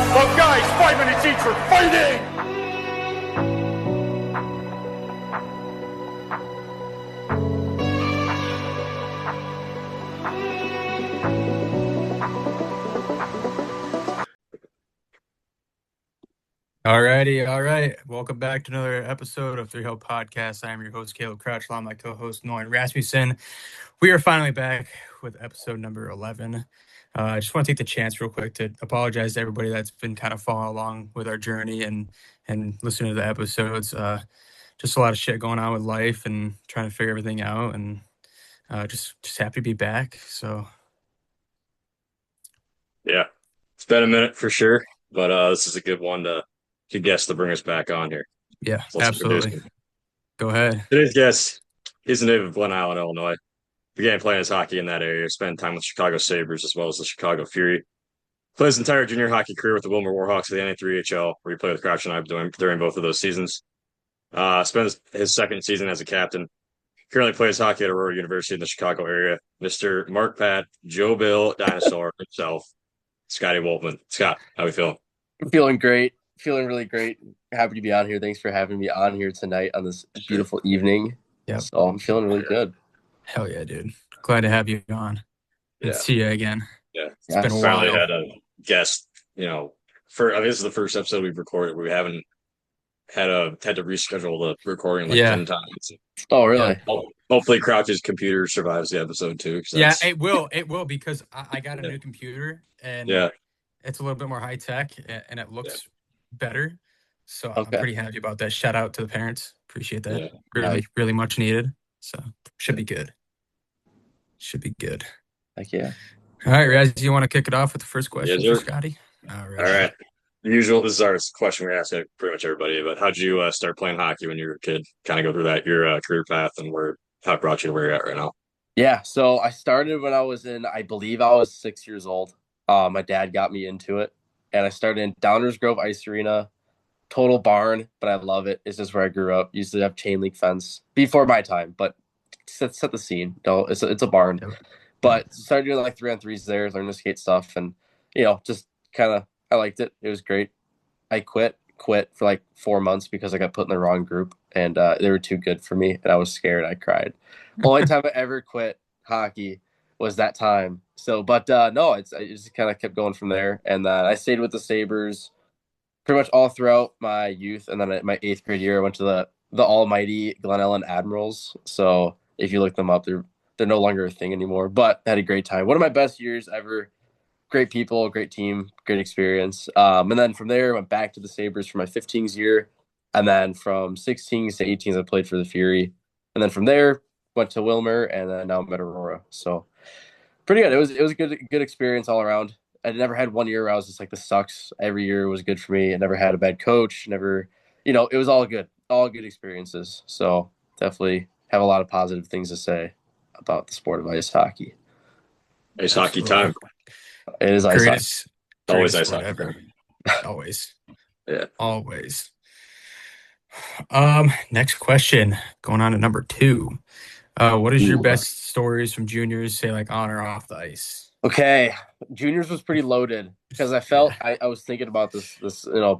Well, guys, 5 minutes each for fighting! Alrighty, all right. Welcome back to another episode of Three Hope Podcast. I am your host, Caleb Crouch, along with my co-host, Nolan Rasmussen. We are finally back with episode number 11. I just want to take the chance real quick to apologize to everybody that's been kind of following along with our journey and listening to the episodes. Just a lot of shit going on with life and trying to figure everything out, and just happy to be back. So Yeah, it's been a minute for sure, but this is a good one to guess to bring us back on here. yeah, So let's introduce absolutely. him. Go ahead. Today's guest, he's a native of Glen Island, Illinois. Began playing his hockey in that area, spent time with Chicago Sabres as well as the Chicago Fury. Played his entire junior hockey career with the Wilmer Warhawks of the NA3HL, where he played with Crouch and I during both of those seasons. Spent his second season as a captain. Currently plays hockey at Aurora University in the Chicago area. Mr. Mark Pat, Joe Bill Dinosaur himself, Scotty Woltman. Scott, how we feeling? I'm feeling great. Feeling really great. Happy to be on here. Thanks for having me on here tonight on this beautiful evening. Yep. So I'm feeling really good. Hell yeah, dude. Glad to have you on. Yeah. And see you again. Yeah. It's been a while. Finally had a guest, this is the first episode we've recorded. We haven't had to reschedule the recording 10 times. Oh, really? Hopefully Crouch's computer survives the episode too. Yeah, it will because I got a new computer and it's a little bit more high tech and it looks better. So I'm pretty happy about that. Shout out to the parents. Appreciate that. Yeah. Really much needed. So should be good. Should be good. Heck yeah. All right, Raz, do you want to kick it off with the first question for Scotty? All right. Usual. This is our question we ask pretty much everybody. But how'd you start playing hockey when you were a kid? Kind of go through that your career path and how it brought you to where you're at right now. Yeah. So I started when I was I believe I was 6 years old. My dad got me into it, and I started in Downers Grove Ice Arena. Total barn, but I love it. It's just where I grew up. Used to have chain link fence before my time, but set the scene. No, it's a barn. But started doing like 3-on-3s there, learning to skate stuff, and just kind of I liked it. It was great. I quit for like 4 months because I got put in the wrong group, and they were too good for me, and I was scared. I cried. Only time I ever quit hockey was that time. So, but no, I just kind of kept going from there, and I stayed with the Sabres pretty much all throughout my youth, and then in my 8th grade year, I went to the almighty Glen Ellen Admirals. So if you look them up, they're no longer a thing anymore, but I had a great time. One of my best years ever. Great people, great team, great experience. And then from there, I went back to the Sabres for my 15s year. And then from 16s to 18s, I played for the Fury. And then from there, went to Wilmer, and then now I'm at Aurora. So pretty good. It was a good experience all around. I never had 1 year where I was just like, this sucks. Every year was good for me. I never had a bad coach. Never, it was all good experiences. So definitely have a lot of positive things to say about the sport of ice hockey. Ice hockey time. It is ice hockey. Always ice hockey. Always. Yeah. Always. Next question. Going on to number 2. What is your best stories from juniors, say like on or off the ice? Okay. Juniors was pretty loaded because I felt I was thinking about this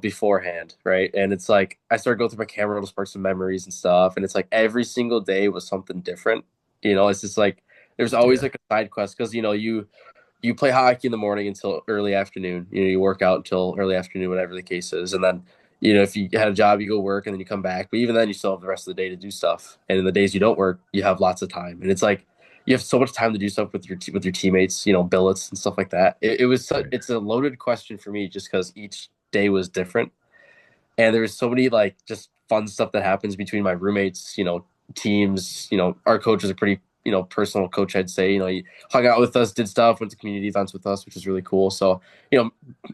beforehand, right? And it's like I started going through my camera roll to spark some memories and stuff, and it's like every single day was something different. It's just like there's always like a side quest because you play hockey in the morning until early afternoon. You work out until early afternoon, whatever the case is. And then, if you had a job, you go work and then you come back. But even then, you still have the rest of the day to do stuff. And in the days you don't work, you have lots of time. And it's like you have so much time to do stuff with your teammates, billets and stuff like that. It's a loaded question for me just because each day was different. And there was so many like just fun stuff that happens between my roommates, teams. Our coach is a pretty personal coach, I'd say. He hung out with us, did stuff, went to community events with us, which is really cool. So,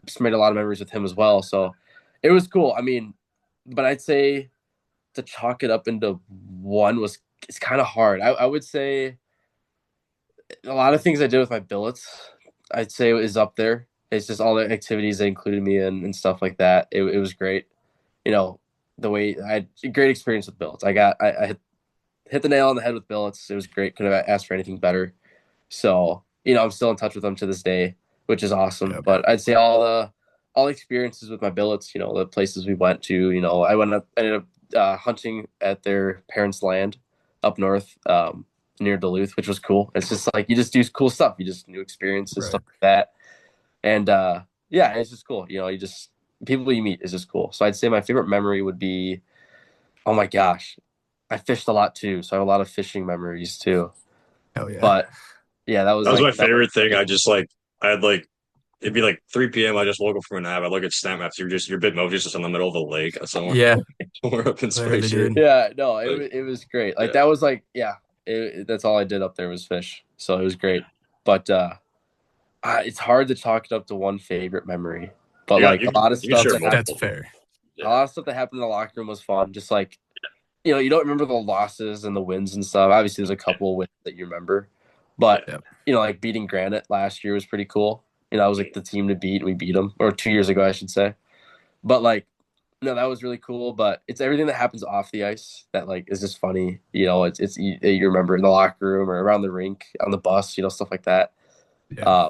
just made a lot of memories with him as well. So it was cool. I mean, but I'd say to chalk it up into one it's kind of hard. I would say a lot of things I did with my billets, I'd say is up there. It's just all the activities they included me in and stuff like that. It was great. The way I had a great experience with billets. I hit the nail on the head with billets. It was great. Couldn't have asked for anything better. So, I'm still in touch with them to this day, which is awesome. Yep. But I'd say all all experiences with my billets, the places we went to, ended up hunting at their parents' land up north, near Duluth, which was cool. It's just like you just do cool stuff. You just new experiences, Right. stuff like that. And yeah, it's just cool. You just people you meet is just cool. So I'd say my favorite memory would be, oh my gosh, I fished a lot too. So I have a lot of fishing memories too. Hell yeah. But yeah, that was That was like my favorite thing. I just like I had like it'd be like 3 p.m. I just woke up from a nap. I look at Snap Maps. Your Bitmoji's just in the middle of a lake somewhere. Yeah, Somewhere up in literally, space. dude. Yeah, no, Like, it was great. Like yeah. that was like, yeah, that's all I did up there was fish. So it was great. But it's hard to chalk it up to one favorite memory. But Yeah, like a lot of you can stuff share that That's multiple. fair. a lot of stuff that happened in the locker room was fun. Just like, you don't remember the losses and the wins and stuff. Obviously, there's a couple of wins that you remember, but Yeah. like beating Granite last year was pretty cool. I was like the team to beat. We beat them, or 2 years ago, I should say. But like, no, that was really cool. But it's everything that happens off the ice that like is just funny. It's you remember in the locker room or around the rink, on the bus, stuff like that. Yeah.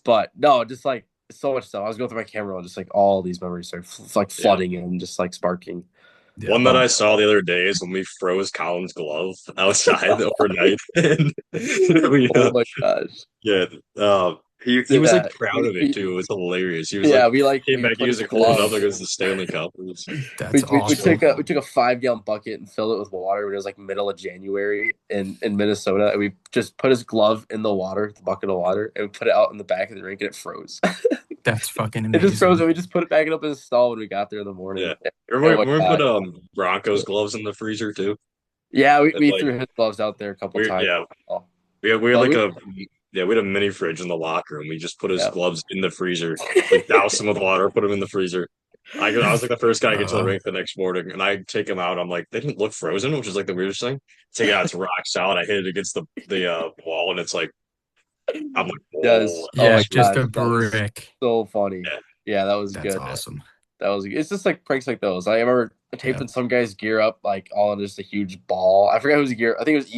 But no, just like so much stuff. I was going through my camera and just like all these memories started like flooding and just like sparking. Yeah. One that I saw the other day is when we froze Colin's glove outside overnight, and we, Oh my gosh. yeah, he Did was like that. proud of it too. It was hilarious. He was Yeah, like came we back, he put was his like holding it up glove. like it was the Stanley Cup. It was, That's awesome. We took a 5-gallon bucket and filled it with water when it was like middle of January in Minnesota, and we just put his glove in the water, the bucket of water, and we put it out in the back of the rink, and it froze. That's fucking It amazing. just froze, and we just put it back up in the stall when we got there in the morning. yeah. Oh Remember, my remember God. put Broncos gloves in the freezer too? Yeah, we Like, threw his gloves out there a couple times. yeah, Oh. we had But like we- we had a mini fridge in the locker room. We just put his Yeah. gloves in the freezer, like douse them with water, put them in the freezer. I was like the first guy to get to the rink the next morning, and I take them out. I'm like, they didn't look frozen, which is like the weirdest thing. Take it out, it's rock solid. I hit it against the wall, and it's like, I'm like, Yes. oh, Oh Yeah, my just gosh, a that was brick. so funny. yeah. Yeah, that was That's good. awesome. It's just like pranks like those. I remember taping some guy's gear up like all in just a huge ball. I forgot whose gear. I think it was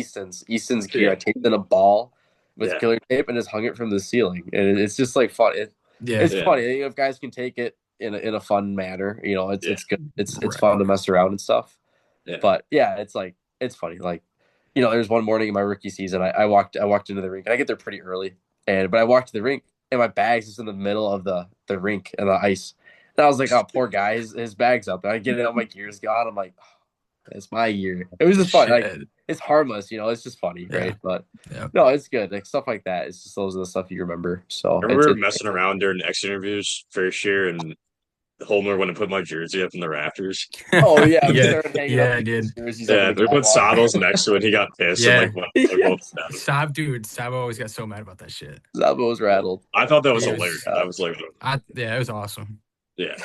Easton's gear. Yeah. I taped in a ball with Yeah. killer tape and just hung it from the ceiling. And it's just like fun. It's Yeah. funny. If guys can take it in a fun manner, it's good. It's Right. fun to mess around and stuff. Yeah. But yeah, it's funny. Like, there's one morning in my rookie season, I walked into the rink and I get there pretty early. But I walked to the rink and my bag's just in the middle of the rink and the ice. And I was like, oh, poor guy, his bag's up. And I get it out, my gear's gone. I'm like, oh, that's my gear. It was just fun. Like, Shit. it's harmless, it's just funny, right? But no, it's good. Like stuff like that. It's just those are the stuff you remember. So I remember messing around during exit interviews first year, and Homer went and put my jersey up in the rafters. Oh yeah, we Yeah, started hanging yeah, up I did. jerseys up Yeah, in the they put catwalk. saddles next to it. He got pissed Yeah. and like went both down. Sab always got so mad about that shit. Zabo was rattled. I thought that was He was- hilarious. I was like, Yeah, it was awesome. yeah,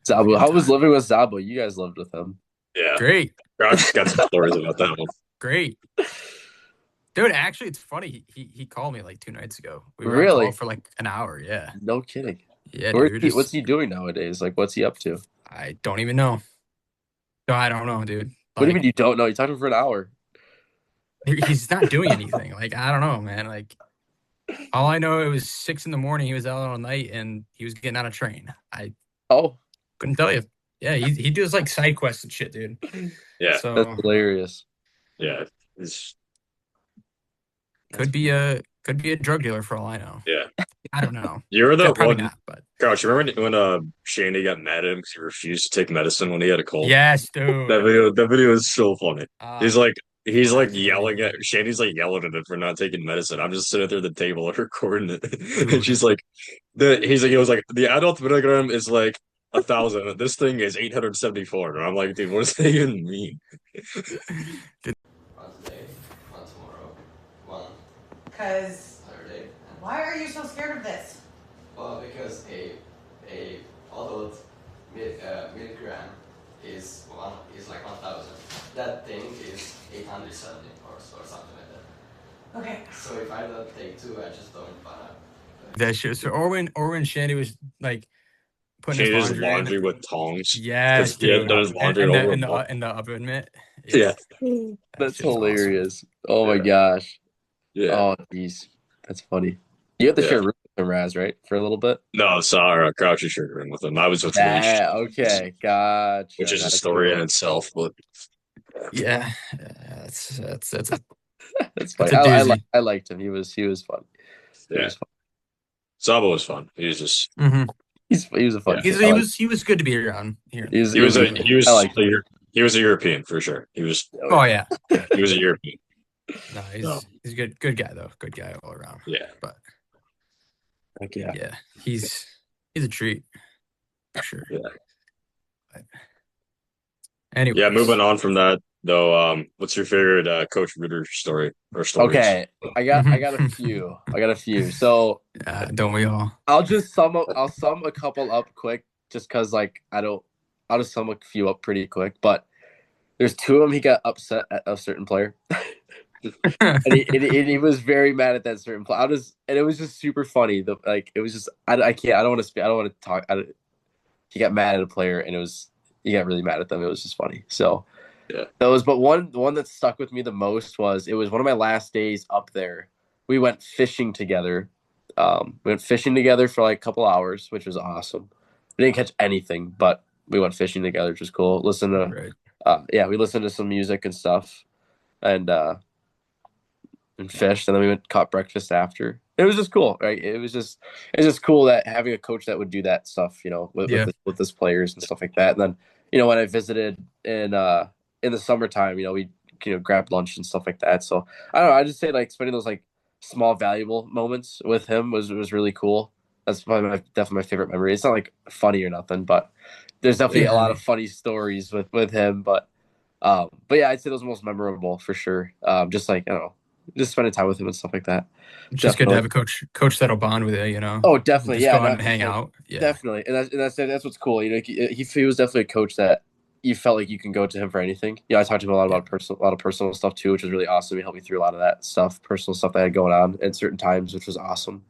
Zabo, how was living with Zabo? You guys lived with him. yeah. Great, Crouch got some stories about that one. great. Dude, actually, it's funny. He called me like 2 nights ago. We were on Really? call for like an hour. Yeah, No kidding. yeah. Dude, What's he doing nowadays? Like, what's he up to? I don't even know. No, I don't know, dude. What do you Like, mean you don't know? You talked to him for an hour. he's not doing anything. Like, I don't know, man. Like, all I know, it was 6 in the morning. He was out all night, and he was getting on a train. I Oh, couldn't tell you. Yeah, he does like side quests and shit, dude. Yeah, So that's hilarious. yeah. It's, could be a drug dealer for all I know. yeah. I don't know. You're the Probably one. not, but Crouch, remember when Shandy got mad at him because he refused to take medicine when he had a cold? yes, dude. That video is so funny. He's like crazy. yelling at Shandy's like yelling at him for not taking medicine. I'm just sitting there at the table recording it, and she's like, he was like the adult milligram is like 1,000. This thing is 874, and I'm like, dude, what does that even mean? One today, one tomorrow, one Because Saturday. why are you so scared of this? Well, because a adult milligram is like 1,000. That thing is 870 or something like that. Okay. So if I don't take 2, I just don't wanna. That shit. So Orwin Shandy was like putting Shandy his his laundry, laundry with tongs. Yes, He had dude. done his laundry and over in a month. the oven mitt. Yeah. That's shit's awesome. hilarious. Oh my Yeah. gosh. Yeah. Oh jeez, that's funny. You have to Yeah. share a room with with him, Raz, right? For a little bit. No, saw Crouchy sugar in with him. I was with Leash, Yeah, okay, gotcha. which is a That's story in cool. itself. But Yeah, that's a That's that's funny. a doozy. I liked him. He was fun. He yeah, was fun. Sabo was fun. He was just Hmm. He was a fun Yeah. kid. He was good to be around here and there. he was a Definitely. he I was liked a, him. he was a European for sure. He was Oh yeah, he was a European. no, No, he's a good guy though. Good guy all around. yeah, But Heck yeah. yeah, he's a treat for sure. yeah, But yeah. anyways, Moving on from that though, what's your favorite Coach Ritter story or stories? Okay, I got a few. I got a few. So don't we all? I'll sum a couple up quick, just cause like I'll just sum a few up pretty quick. But there's two of them he got upset at a certain player, and he was very mad at that certain player. And it was just super funny. It was just I can't I don't want to speak. I don't want to talk. He got mad at a player, and he got really mad at them. It was just funny. So Yeah. but the one that stuck with me the most was it was one of my last days up there. We went fishing together. We went fishing together for like a couple hours, which was awesome. We didn't catch anything, but we went fishing together, which was cool. We listened to some music and stuff, and fished, and then we went caught breakfast after. It was just cool, right? It's just cool that having a coach that would do that stuff, with his players and stuff like that. And then, when I visited in the summertime, we grabbed lunch and stuff like that. So I don't know. I just say like spending those like small valuable moments with him was really cool. That's probably definitely my favorite memory. It's not like funny or nothing, but there's definitely a lot of funny stories with him. But yeah, I'd say those are most memorable for sure. Just like I don't know, just spending time with him and stuff like that. It's just good to have a coach that'll bond with you. Oh, definitely, just yeah, go out and hang out. Yeah, definitely, and that's what's cool. He was definitely a coach that you felt like you can go to him for anything. I talked to him a lot about a lot of personal stuff too, which was really awesome. He helped me through a lot of that stuff, personal stuff that I had going on at certain times, which was awesome.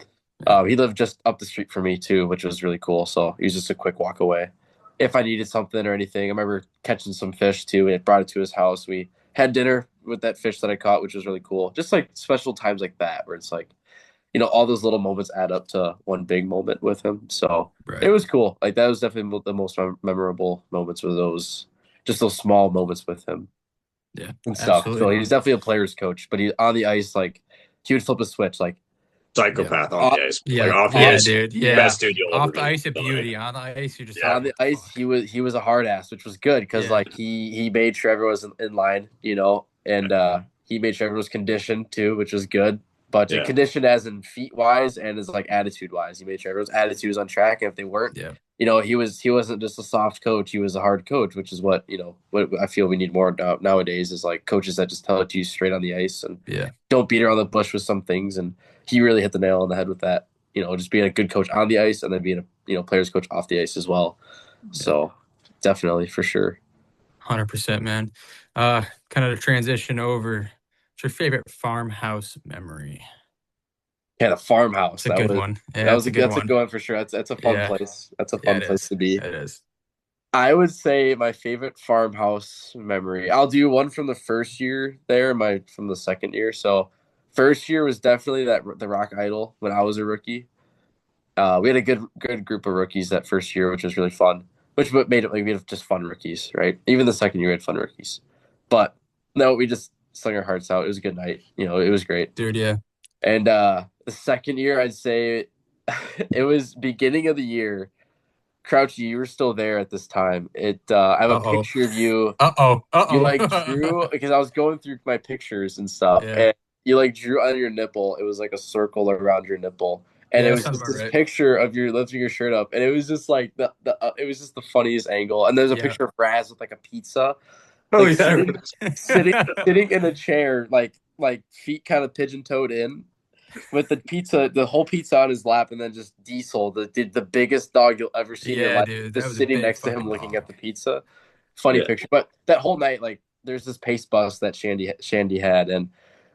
He lived just up the street from me too, which was really cool. So he was just a quick walk away. If I needed something or anything, I remember catching some fish too. We brought it to his house. We had dinner with that fish that I caught, which was really cool. Just like special times like that, where it's like, all those little moments add up to one big moment with him. So It was cool. Like that was definitely the most memorable moments were those small moments with him. Yeah, and stuff. Absolutely. So he's definitely a player's coach, but he's on the ice, like he would flip a switch, like Psychopath on the ice. Yeah, Like off the ice, dude. Yeah, best dude you'll off ever the meet. ice, a beauty. On the ice, you just on the ice. He was a hard ass, which was good because like he made sure everyone was in line, and he made sure everyone was conditioned too, which was good. But conditioned as in feet wise and as like attitude wise, he made sure everyone's attitude was on track. And if they weren't, he wasn't just a soft coach. He was a hard coach, which is what I feel we need more nowadays is like coaches that just tell it to you straight on the ice and don't beat around the bush with some things. And he really hit the nail on the head with that. Just being a good coach on the ice and then being a player's coach off the ice as well. Yeah. So definitely for sure. 100%, man. Kind of to transition over. What's your favorite farmhouse memory? Yeah, the farmhouse. That's a good one. Yeah, that's a good one for sure. That's a fun place. That's a fun place to be. It is. I would say my favorite farmhouse memory. I'll do one from the first year there, from the second year. So first year was definitely the Rock Idol when I was a rookie. We had a good group of rookies that first year, which was really fun. Which made it like we had just fun rookies, right? Even the second year we had fun rookies. But no, we just sung our hearts out. It was a good night. It was great. Dude, yeah. And the second year, I'd say it was beginning of the year. Crouchy, you were still there at this time. I have a picture of you. You like drew because I was going through my pictures and stuff, and you like drew on your nipple. It was like a circle around your nipple, and it was just this picture of you lifting your shirt up, and it was just like it was just the funniest angle. And there's a picture of Raz with like a pizza, sitting in a chair, like feet kind of pigeon-toed in, with the whole pizza on his lap, and then just Diesel, the biggest dog you'll ever see in your life, dude, just sitting next to him looking at the pizza. Funny picture. But that whole night, like, there's this pace bus that Shandy had, and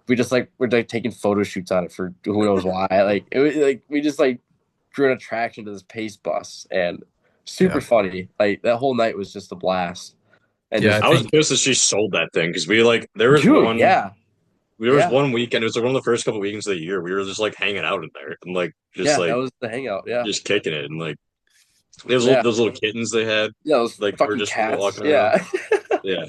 we're like taking photo shoots on it for who knows why. Like it was like we just like drew an attraction to this pace bus, and super funny. Like that whole night was just a blast. And I was pissed that she sold that thing because there was one. Yeah. there was Yeah. one weekend. It was like one of the first couple weekends of the year. We were just like hanging out in there and like just Yeah, that like was the hangout. Yeah. just kicking it and like Yeah. those little kittens they had Yeah, those like were fucking just cats. walking around. Yeah. Yeah,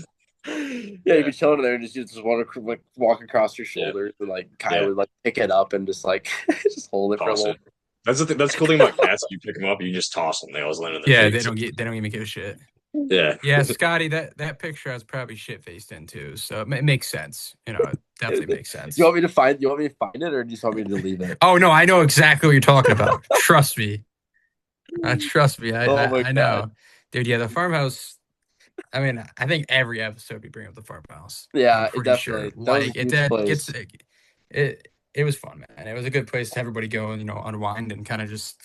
Yeah, you'd be chilling there and just want to like walk across your yeah, shoulders and like Kai yeah. would like pick it up and just like just hold it for a Toss little. it. That's the thing. That's the cool thing about cats. You pick them up, you just toss them. They always land on their Yeah, feet. they don't even give a shit. Yeah, Yeah, Scotty, that picture I was probably shit faced in too, so it makes sense. You know, it definitely makes sense. You want me to find? You want me to find it, or do you just want me to leave it? Oh no, I know exactly what you're talking about. Trust me. Trust me. Oh my I know. Dude, yeah, the farmhouse. I mean, I think every episode we bring up the farmhouse. I'm Yeah, it pretty definitely. sure. That was a Like huge that place. it was fun, man. It was a good place to everybody go and, unwind and kind of just,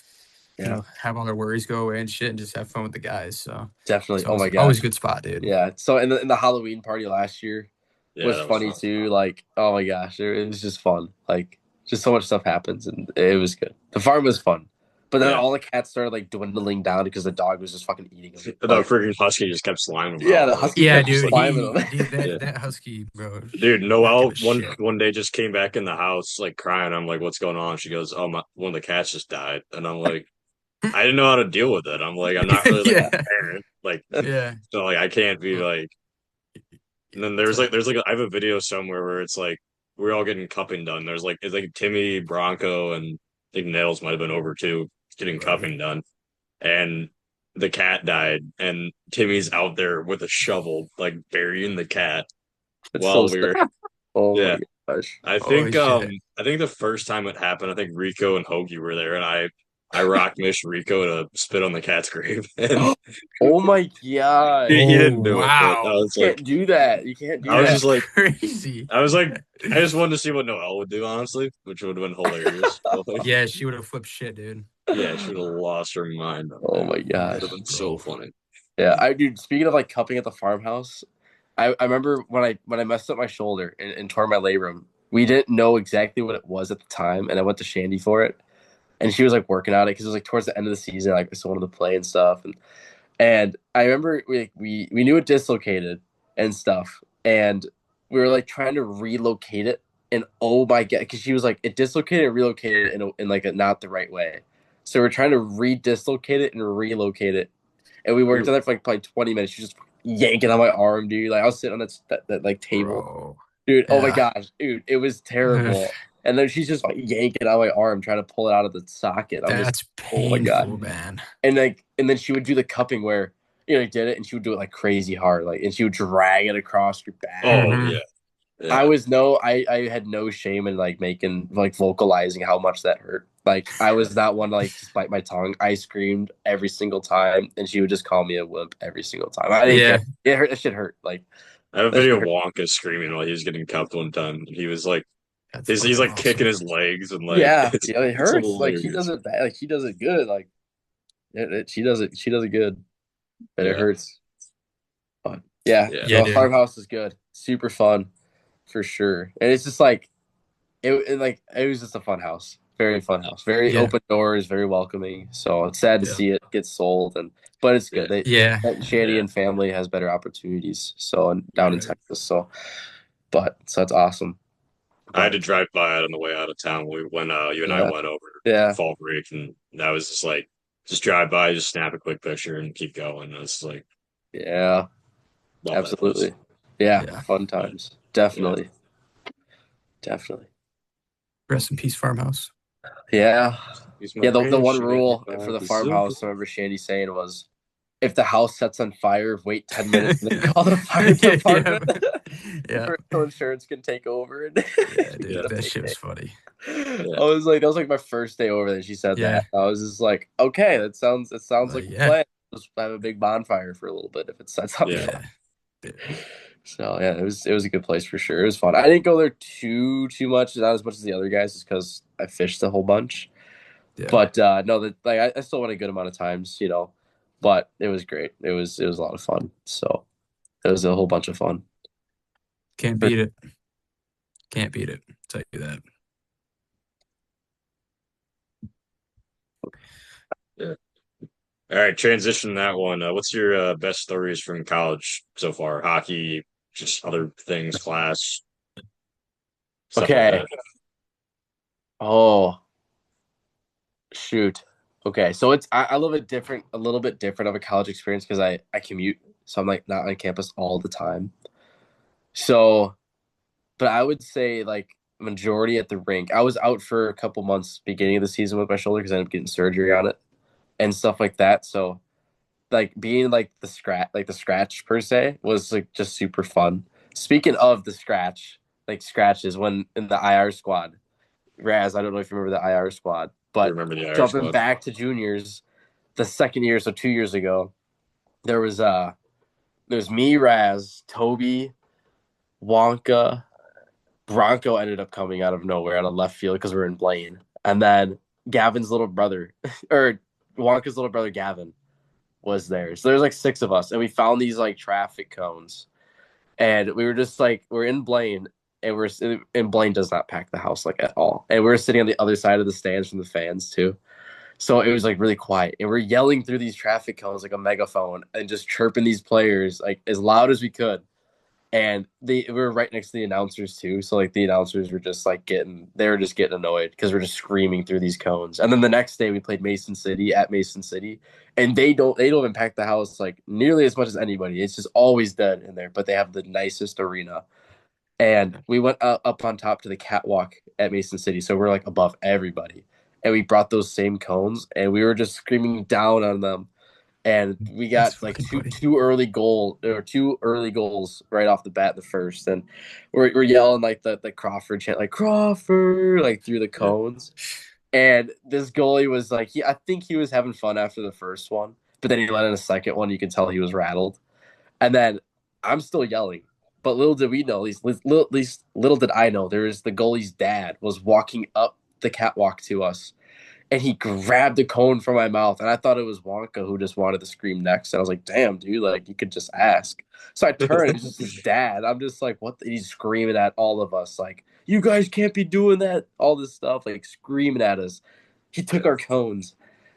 Yeah, have all their worries go away and shit and just have fun with the guys. So definitely. it's Oh my always gosh. a good spot, dude. Yeah. So in the Halloween party last year yeah, was that was funny fun. too. Like, oh my gosh, it was just fun. Like, just so much stuff happens, and it was good. The farm was fun, but then Yeah. all the cats started like dwindling down because the dog was just fucking eating them. The Like, freaking husky just kept sliming them yeah, out. the Like, husky Yeah, kept dude. sliming them. Dude, yeah. that husky, bro. Dude, not Noelle give a shit. one day just came back in the house like crying. I'm like, "What's going on?" She goes, "Oh, one of the cats just died," and I'm like, "I didn't know how to deal with it." I'm like, "I'm not really like Yeah. a parent, like Yeah. so like I can't be like." And then I have a video somewhere where it's like we're all getting cupping done. It's like Timmy, Bronco, and I think Nails might have been over too, getting Right. cupping done, and the cat died, and Timmy's out there with a shovel, like burying the cat It's so while we were sad. Oh yeah. my gosh. Holy shit. I think the first time it happened, I think Rico and Hoagie were there, and I rock mished Rico to spit on the cat's grave, and Oh my god. he didn't Oh, do it. But wow. I was You like, can't do that. You can't do I was that. just like, Crazy. I was like, I just wanted to see what Noelle would do, honestly, which would have been hilarious. But, like, Yeah, she would have flipped shit, dude. yeah, she would have lost her mind. Oh my It gosh. would have been so funny. Yeah, dude, speaking of like cupping at the farmhouse, I remember when I messed up my shoulder and tore my labrum, we didn't know exactly what it was at the time, and I went to Shandy for it. And she was like working on it because it was like towards the end of the season, like I still wanted to play and stuff. And I remember we knew it dislocated and stuff, and we were like trying to relocate it. And oh my god, because she was like it dislocated and relocated in like a not the right way. So we're trying to re-dislocate it and relocate it, and we worked on that for like probably 20 minutes. She was just yanking on my arm, dude. Like I was sitting on that like table, Bro. dude. Oh my Yeah. gosh, dude, it was terrible. And then she's just like yanking on my arm, trying to pull it out of the socket. I'm That's just, oh my god. painful, man. And then she would do the cupping where you did it, and she would do it like crazy hard, like, and she would drag it across your back. Oh Mhm. yeah. Yeah. I had no shame in like making like vocalizing how much that hurt. Like I was not one to like just bite my tongue. I screamed every single time, and she would just call me a wimp every single time. I didn't Yeah. care. It hurt. That shit hurt. Like I have a that video shit of hurt. Wonka screaming while he was getting cuffed one time. He was like, That's he's fucking like awesome. kicking his legs and like, Yeah, it's, yeah, it it's hurts. Like he hilarious. does it bad. Like he does it good. Like she does it. She does it good, but it Yeah. hurts. But yeah, Yeah. Yeah, no, dude. farmhouse is good. Super fun, for sure. And it's just like it was just a fun house. Very fun house. Very Yeah. open doors. Very welcoming. So it's sad to Yeah. see it get sold, but it's good. Yeah. Shandy Yeah. and family has better opportunities. So and down in Right. Texas. So that's awesome. I had to drive by it on the way out of town when you and I Yeah. went over Yeah. fall break, and that was just like just drive by, just snap a quick picture and keep going. It's like Yeah. love Absolutely. that Yeah. Yeah. Fun times. Definitely. Definitely. Rest in peace, farmhouse. Yeah. place. Yeah. The one rule for the farmhouse, I remember Shandy saying was, if the house sets on fire, wait 10 minutes and then call the fire department. Yeah. So insurance can take over. And Yeah, dude, Yeah. that shit was funny. I was like, that was like my first day over there. She said Yeah. that. I was just like, okay, it sounds like a Yeah. plan. Let's have a big bonfire for a little bit if it sets on Yeah. fire. Yeah. So yeah, it was a good place for sure. It was fun. I didn't go there too much, not as much as the other guys, just because I fished a whole bunch. Yeah. But no, that like I still went a good amount of times, But it was great. It was a lot of fun. So it was a whole bunch of fun. Can't beat it. Can't beat it. I'll tell you that. Yeah. All right, transition that one. What's your best stories from college so far? Hockey, just other things, class. Stuff Okay. like that. Oh, shoot. Okay, so I live a little bit different of a college experience because I commute, so I'm like not on campus all the time. So, but I would say like majority at the rink. I was out for a couple months beginning of the season with my shoulder because I ended up getting surgery on it and stuff like that. So, like being like the scratch per se was like just super fun. Speaking of the scratch, like scratches when in the IR squad, Raz, I don't know if you remember the IR squad, I but remember the Irish jumping squad. back to juniors, the second year, so 2 years ago, there was there's me, Raz, Toby, Wonka, Bronco ended up coming out of nowhere out of left field because we were in Blaine, and then Gavin's little brother, or Wonka's little brother Gavin, was there. So there's like 6 of us, and we found these like traffic cones, and we were just like we're in Blaine, and Blaine does not pack the house like at all, and we were sitting on the other side of the stands from the fans too. So it was like really quiet, and we're yelling through these traffic cones like a megaphone, and just chirping these players like as loud as we could. And we were right next to the announcers too, so like the announcers were just like they were just getting annoyed because we're just screaming through these cones. And then the next day we played Mason City at Mason City, and they don't impact the house like nearly as much as anybody. It's just always dead in there, but they have the nicest arena. And we went up on top to the catwalk at Mason City, so we're like above everybody. And we brought those same cones, and we were just screaming down on them. And we got That's like fucking funny. two early goals right off the bat in the first, and we're yelling like the Crawford chant, like Crawford, like through the cones. And this goalie was like, I think he was having fun after the first one, but then he let in a second one. You can tell he was rattled. And then I'm still yelling, but little did we know, at least little did I know, there was the goalie's dad was walking up the catwalk to us, and he grabbed the cone from my mouth, and I thought it was Wonka who just wanted to scream next. And I was like, "Damn, dude! Like you could just ask." So I turned, it's just his dad. I'm just like, "What?" He's screaming at all of us, like, "You guys can't be doing that!" All this stuff, like screaming at us. He took our cones,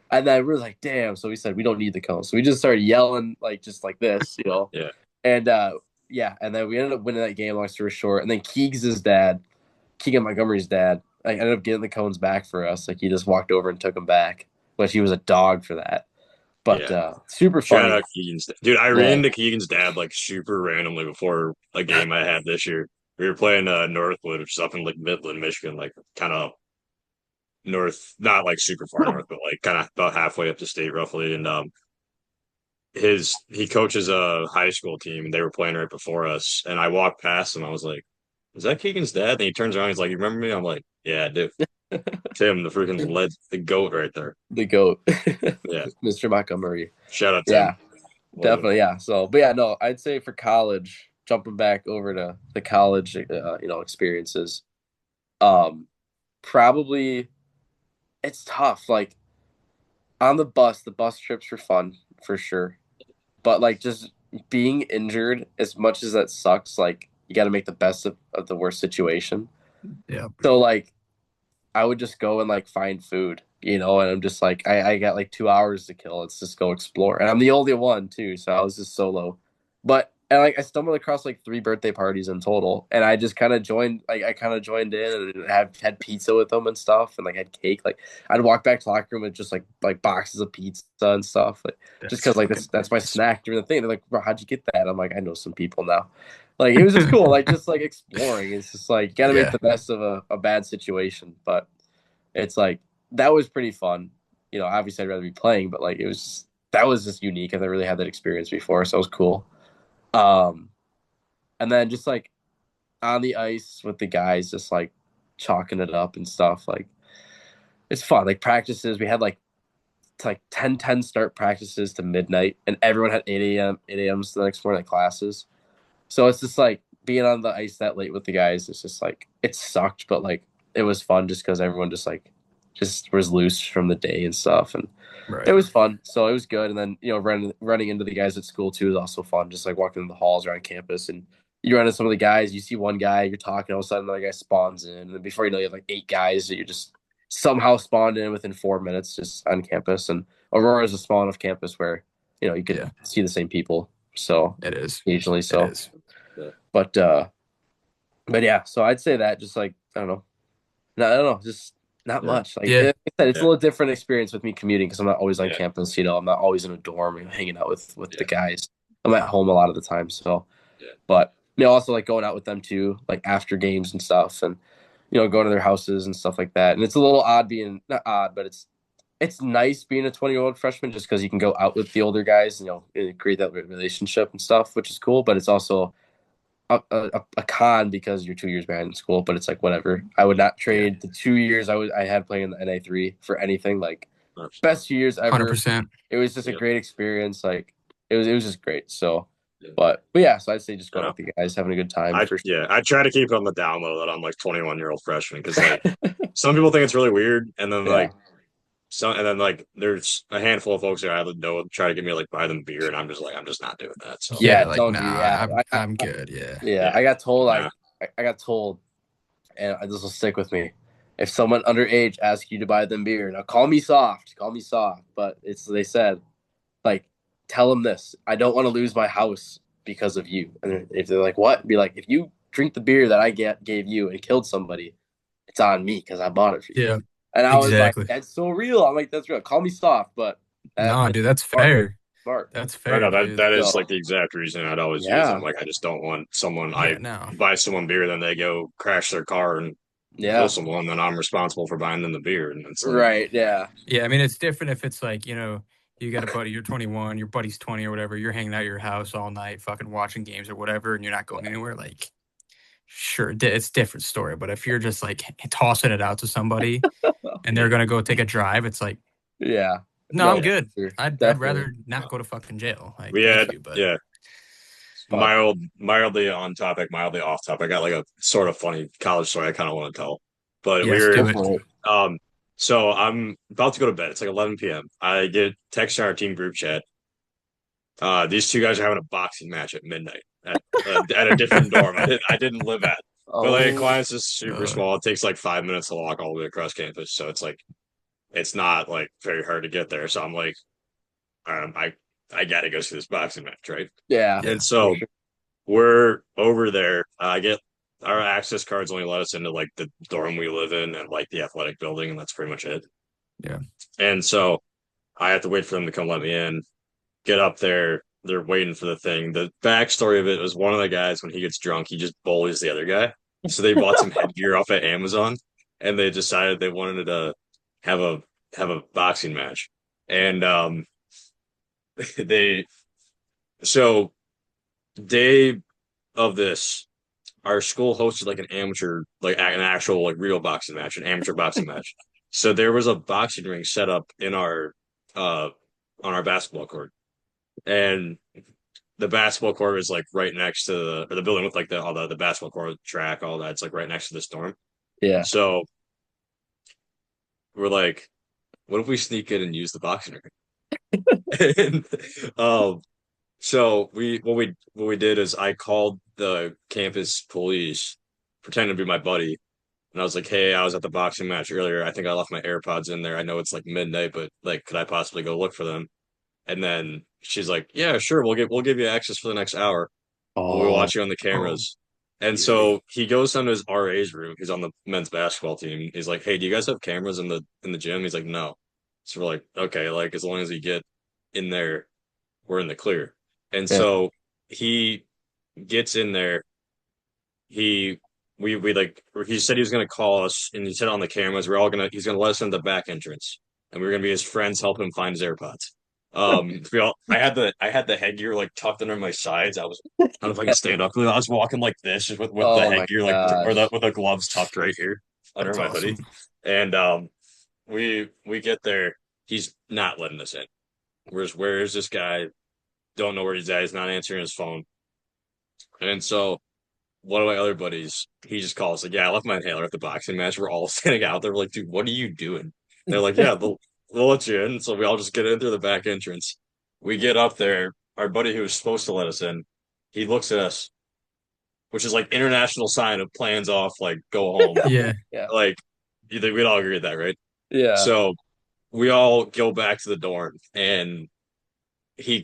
and then we were like, "Damn!" So we said, "We don't need the cones." So we just started yelling, like just like this, you know. Yeah. And yeah, and then we ended up winning that game. Long story short, and then Keegan Montgomery's dad, I ended up getting the cones back for us. Like he just walked over and took them back, which he was a dog for that. But Yeah. super Shout funny. out Keegan's dad. Dude, I ran Yeah. into Keegan's dad like super randomly before a game I had this year. We were playing Northwood, which is up in like Midland, Michigan, like kind of north, not like super far north, but like kind of about halfway up the state roughly. And he coaches a high school team, and they were playing right before us. And I walked past him. I was like, "Is that Keegan's dad?" And he turns around. He's like, "You remember me?" I'm like, "Yeah, I do." Tim, the freaking the goat right there. The GOAT. Yeah. Mr. Montgomery. Shout out Tim. Yeah, Love him. definitely. Yeah. So, but yeah, no, I'd say for college, jumping back over to the college, experiences, probably it's tough. Like on the bus trips were fun for sure. But like just being injured, as much as that sucks, like you got to make the best of the worst situation. Yeah. So like I would just go and like find food, and I'm just like I got like 2 hours to kill. Let's just go explore, and I'm the only one too, so I was just solo. But and like I stumbled across like 3 birthday parties in total, and I just kind of joined. Like I kind of joined in and had pizza with them and stuff, and like had cake. Like I'd walk back to locker room with just like boxes of pizza and stuff, like just because like that's my snack during the thing. They're like, "Bro, how'd you get that?" I'm like, "I know some people now." Like it was just cool, like just like exploring. It's just like you got to make Yeah. the best of a bad situation, but it's like that was pretty fun. Obviously I'd rather be playing, but like that was just unique. I've never really had that experience before, so it was cool. And then just like on the ice with the guys, just like chalking it up and stuff. Like it's fun. Like practices, we had like 10 start practices to midnight, and everyone had 8 a.m.s the next morning, like classes. So it's just like being on the ice that late with the guys. It's just like it sucked, but like it was fun just because everyone just was loose from the day and stuff, and Right. it was fun. So it was good. And then running into the guys at school too is also fun. Just like walking in the halls around campus, and you run into some of the guys. You see one guy, you're talking, all of a sudden another guy spawns in, and then before you know, you have like 8 guys that you just somehow spawned in within 4 minutes just on campus. And Aurora is a small enough campus where you could see the same people. So It is. occasionally, so It is. but yeah, so I'd say that just like I don't know. No, I don't know. Just not Yeah. much. Like, Yeah. like I said, it's a Yeah. little different experience with me commuting because I'm not always on Yeah. campus. I'm not always in a dorm and hanging out with Yeah. the guys. I'm at home a lot of the time. So, Yeah. but also like going out with them too, like after games and stuff, and going to their houses and stuff like that. And it's a little odd being not odd, but it's nice being a 20-year-old freshman just because you can go out with the older guys, and create that relationship and stuff, which is cool. But it's also a con because you're 2 years behind in school. But it's like whatever. I would not trade the 2 years I had playing in the NA3 for anything. Like best 2 years ever. 100%. It was just a great experience. Like it was just great. So, Yeah. but yeah. So I'd say just going out with the guys, having a good time. I try to keep it on the down low that I'm like 21-year-old freshman because like some people think it's really weird, and then like there's a handful of folks that I know try to get me to like buy them beer, and I'm just not doing that. So Yeah, like don't nah, do. Yeah, I'm good. Yeah. Yeah, I got told. Nah. I got told, and this will stick with me. If someone underage asks you to buy them beer, now call me soft, but they said, like, tell them this: I don't want to lose my house because of you. And if they're like, what? Be like, if you drink the beer that I gave you and killed somebody, it's on me because I bought it for you. Yeah. And I was like, Exactly. that's so real. I'm like, that's real. Call me soft, but No, dude, that's fair. smart. That's I fair, know dude. that is like the exact reason I'd always use them. Like I just don't want someone No. buy someone beer, then they go crash their car and kill someone, then I'm responsible for buying them the beer. And it's like, right, yeah. Yeah, I mean it's different if it's like, you got a buddy, you're 21, your buddy's 20 or whatever, you're hanging out at your house all night, fucking watching games or whatever, and you're not going anywhere, like sure, it's a different story. But if you're just like tossing it out to somebody and they're gonna go take a drive, it's like, yeah. no, I'm good. Sure. I'd rather not go to fucking jail. Like, thank you, but mildly on topic, mildly off topic. I got like a sort of funny college story I kind of want to tell. But yes, we do were it. so I'm about to go to bed. It's like 11 p.m. I get text in our team group chat. These two guys are having a boxing match at midnight at a different dorm. I didn't live at. But like Aquinas is super small. It takes like 5 minutes to walk all the way across campus. So it's like it's not like very hard to get there. So I'm like, I gotta go see this boxing match, right? Yeah. And so we're over there. I get our access cards only let us into like the dorm we live in and like the athletic building, and that's pretty much it. Yeah. And so I have to wait for them to come let me in. Get up there. They're waiting for the thing. The backstory of it was one of the guys, when he gets drunk, he just bullies the other guy. So they bought some headgear off at Amazon, and they decided they wanted to have a boxing match. And they so day of this, our school hosted like an amateur, like an actual like real boxing match, an amateur boxing match. So there was a boxing ring set up in our on our basketball court, and the basketball court is like right next to the building with like all the basketball court, track, all that. It's like right next to this dorm. Yeah. So we're like, what if we sneak in and use the boxing ring? And so what we did is I called the campus police, pretending to be my buddy, and I was like, "Hey, I was at the boxing match earlier. I think I left my AirPods in there. I know it's like midnight, but like, could I possibly go look for them?" And then she's like, "Yeah, sure. We'll give you access for the next hour. We'll watch you on the cameras." And so he goes down to his RA's room. He's on the men's basketball team. He's like, "Hey, do you guys have cameras in the gym?" He's like, "No." So we're like, "Okay, like as long as we get in there, we're in the clear." And so he gets in there. He we like he said he was gonna call us, and he said on the cameras he's gonna let us in the back entrance, and we are gonna be his friends, help him find his AirPods. I had the headgear like tucked under my sides. I don't know if I can stand up. I was walking like this, just with the headgear with the gloves tucked right here under That's my awesome. hoodie. And we get there. He's not letting us in. Where is this guy? Don't know where he's at. He's not answering his phone. And so one of my other buddies, he just calls like, "Yeah, I left my inhaler at the boxing match." We're all standing out there. We're like, "Dude, what are you doing?" They're like, "Yeah, they'll let you in." So we all just get in through the back entrance. We get up there. Our buddy who was supposed to let us in, he looks at us, which is like international sign of plans off, like go home. Yeah. Like we'd all agree with that, right? Yeah. So we all go back to the dorm, and he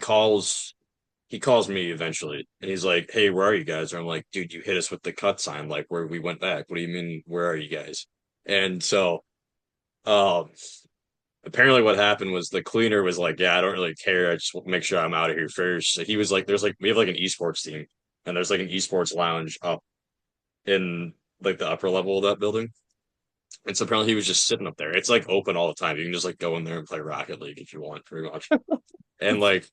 he calls me eventually, and he's like, "Hey, where are you guys?" Or I'm like, "Dude, you hit us with the cut sign, like where we went back. What do you mean, where are you guys?" And so, um, apparently what happened was the cleaner was like, "Yeah, I don't really care. I just want to make sure I'm out of here first." So he was like, "There's like we have like an esports team, and there's like an esports lounge up in like the upper level of that building." And so apparently he was just sitting up there. It's like open all the time. You can just like go in there and play Rocket League if you want, pretty much. And like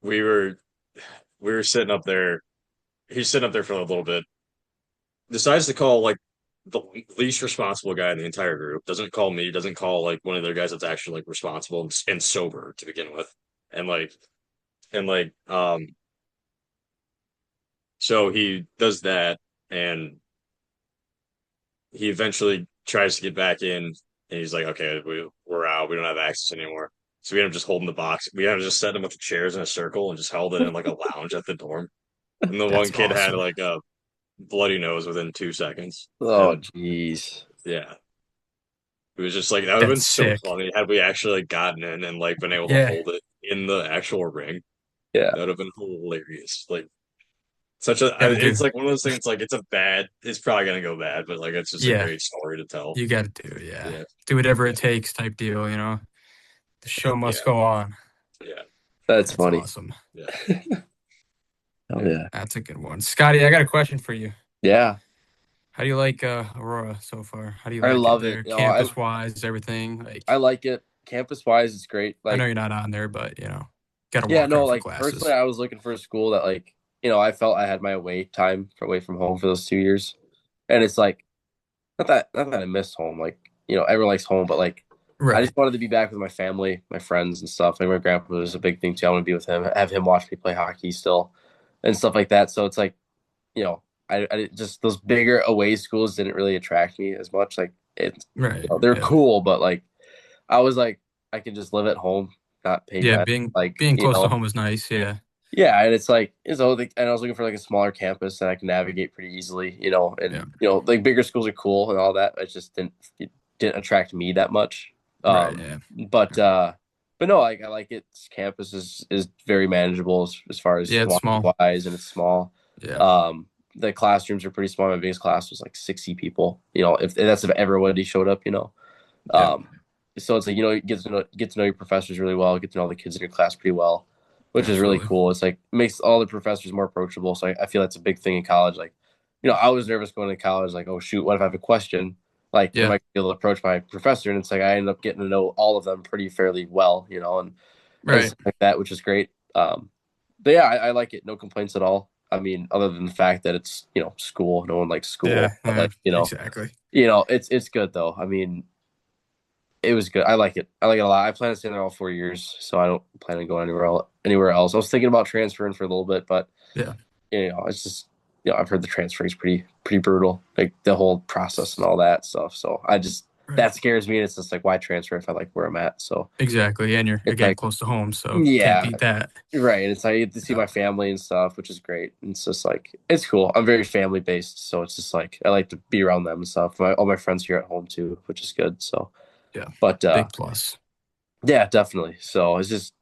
we were we were sitting up there. He's sitting up there for a little bit. Decides to call like the least responsible guy in the entire group. Doesn't call me. Doesn't call like one of the guys that's actually like responsible and sober to begin with. And like and like so he does that, and he eventually tries to get back in, and he's like, "Okay, we're out. We don't have access anymore." So we end up just holding the box. We ended up just setting him with the chairs in a circle and just held it in like a lounge at the dorm. And the one That's kid had awesome. like a bloody nose within 2 seconds. Oh, And jeez. yeah, it was just like that would have been That's so sick. funny had we actually like gotten in and like been able to Yeah. hold it in the actual ring. Yeah. That would have been hilarious. Like such a, Gotta do. it's like one of those things. Like it's probably gonna go bad, but like it's just a Yeah. great story to tell. You got to do, yeah. Yeah, Do whatever yeah, it takes type deal, you know. The show yeah, must go on. yeah, That's That's funny. awesome. yeah. Oh, yeah. That's a good one. Scotty, I got a question for you. Yeah. How do you like Aurora so far? How do you I like it love it. there? You know, I Campus wise, everything. Like I like it. Campus wise, it's great. I know Like, you're not on there, but you know, gotta yeah, walk no, around for like classes. personally, I was looking for a school that like, I felt I had my away time for away from home for those 2 years. And it's like not that I miss home. Like, everyone likes home, but like I Right. just wanted to be back with my family, my friends and stuff. Like my grandpa was a big thing too. I want to be with him, have him watch me play hockey still and stuff like that. So it's like, I just those bigger away schools didn't really attract me as much. Like Right. they're Yeah. cool, but like I was like, I could just live at home, not pay Yeah, rent. being Like, close to home is nice. Yeah. yeah, and it's like and I was looking for like a smaller campus that I can navigate pretty easily, and Yeah. like bigger schools are cool and all that. It didn't attract me that much. Right. Yeah. But no, like I like it. Campus is very manageable as far as Yeah, it's small. wise, and it's small. Yeah. The classrooms are pretty small. My biggest class was like 60 people. If everybody showed up. Yeah. So it's like you get to know your professors really well, get to know all the kids in your class pretty well, which is really Absolutely. cool. It's like makes all the professors more approachable. So I feel that's a big thing in college. Like, I was nervous going to college. Like, oh shoot, what if I have a question? Like, am Yeah. I gonna be able to approach my professor? And it's like I ended up getting to know all of them pretty fairly well, and Right. stuff like that, which is great. But yeah, I like it. No complaints at all. I mean, other than the fact that it's school. No one likes school. Yeah. But like Exactly. it's good though. I mean, it was good. I like it. I like it a lot. I plan to stay there all 4 years, so I don't plan on going anywhere else. I was thinking about transferring for a little bit, but Yeah. it's just I've heard the transfer is pretty brutal, like the whole process and all that stuff. So that scares me. And it's just like, why transfer if I like where I'm at? So Exactly. And you're it's again like, close to home, so yeah, can't beat that. right. It's like I get to see my family and stuff, which is great. And it's just like it's cool. I'm very family based, so it's just like I like to be around them and stuff. All my friends here at home too, which is good. So Yeah. but Big plus. yeah, definitely. So it's just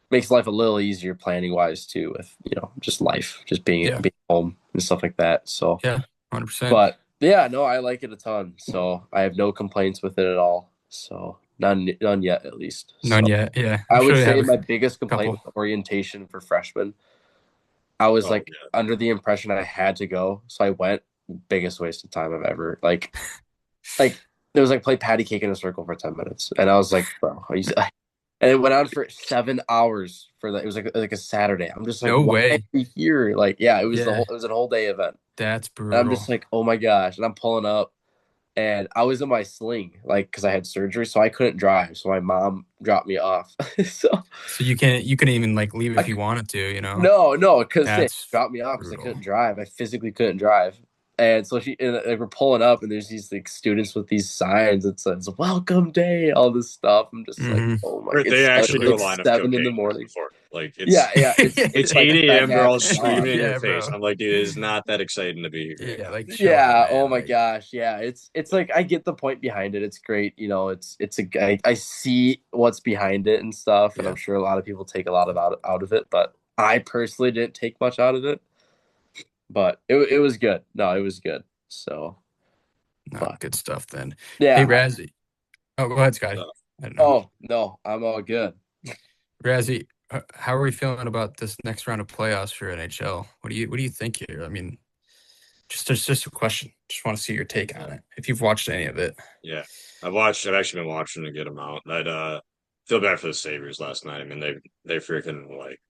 makes life a little easier planning wise too, with just life, just being home and stuff like that. So Yeah, 100%. but yeah, no, I like it a ton. So I have no complaints with it at all. So none yet, at least. None So yet. Yeah. I would they say have my biggest complaint couple. with orientation for freshmen, I was Oh, like yeah. under the impression I had to go, so I went. Biggest waste of time I've ever like there was like play patty cake in a circle for 10 minutes, and I was like, bro, and it went on for 7 hours for that. It was like a Saturday. I'm just like, No why way. are we here? Like, yeah, it was Yeah. it was a whole day event. That's And brutal. I'm just like, oh my gosh. And I'm pulling up, and I was in my sling, like, because I had surgery, so I couldn't drive. So my mom dropped me off. so you couldn't even like leave if you wanted to, no, because they That's dropped me off because I brutal. couldn't drive. I physically couldn't drive. And so like, we're pulling up, and there's these like students with these signs that says "Welcome Day," all this stuff. I'm just like, oh my! They actually do a it's line of 7 in cocaine the morning. before. Like it's Yeah. it's like 8 a.m. They're all screaming in Yeah, your face. bro. I'm like, dude, it is not that exciting to be here. Yeah, like chill out, man. Oh my like, gosh, yeah. It's like I get the point behind it. It's great, I see what's behind it and stuff, and Yeah. I'm sure a lot of people take a lot of out of it, but I personally didn't take much out of it, but it was good. No, it was good. So No, good stuff then. yeah. Hey, Razzie. Oh, go ahead, Scotty. Uh, I don't know. Oh no, I'm all good. Razzie, how are we feeling about this next round of playoffs for NHL? What do you think here? I mean, just a question. Just want to see your take on it. If you've watched any of it. Yeah, I've actually been watching a good amount. I'd feel bad for the Sabres last night. I mean, they freaking like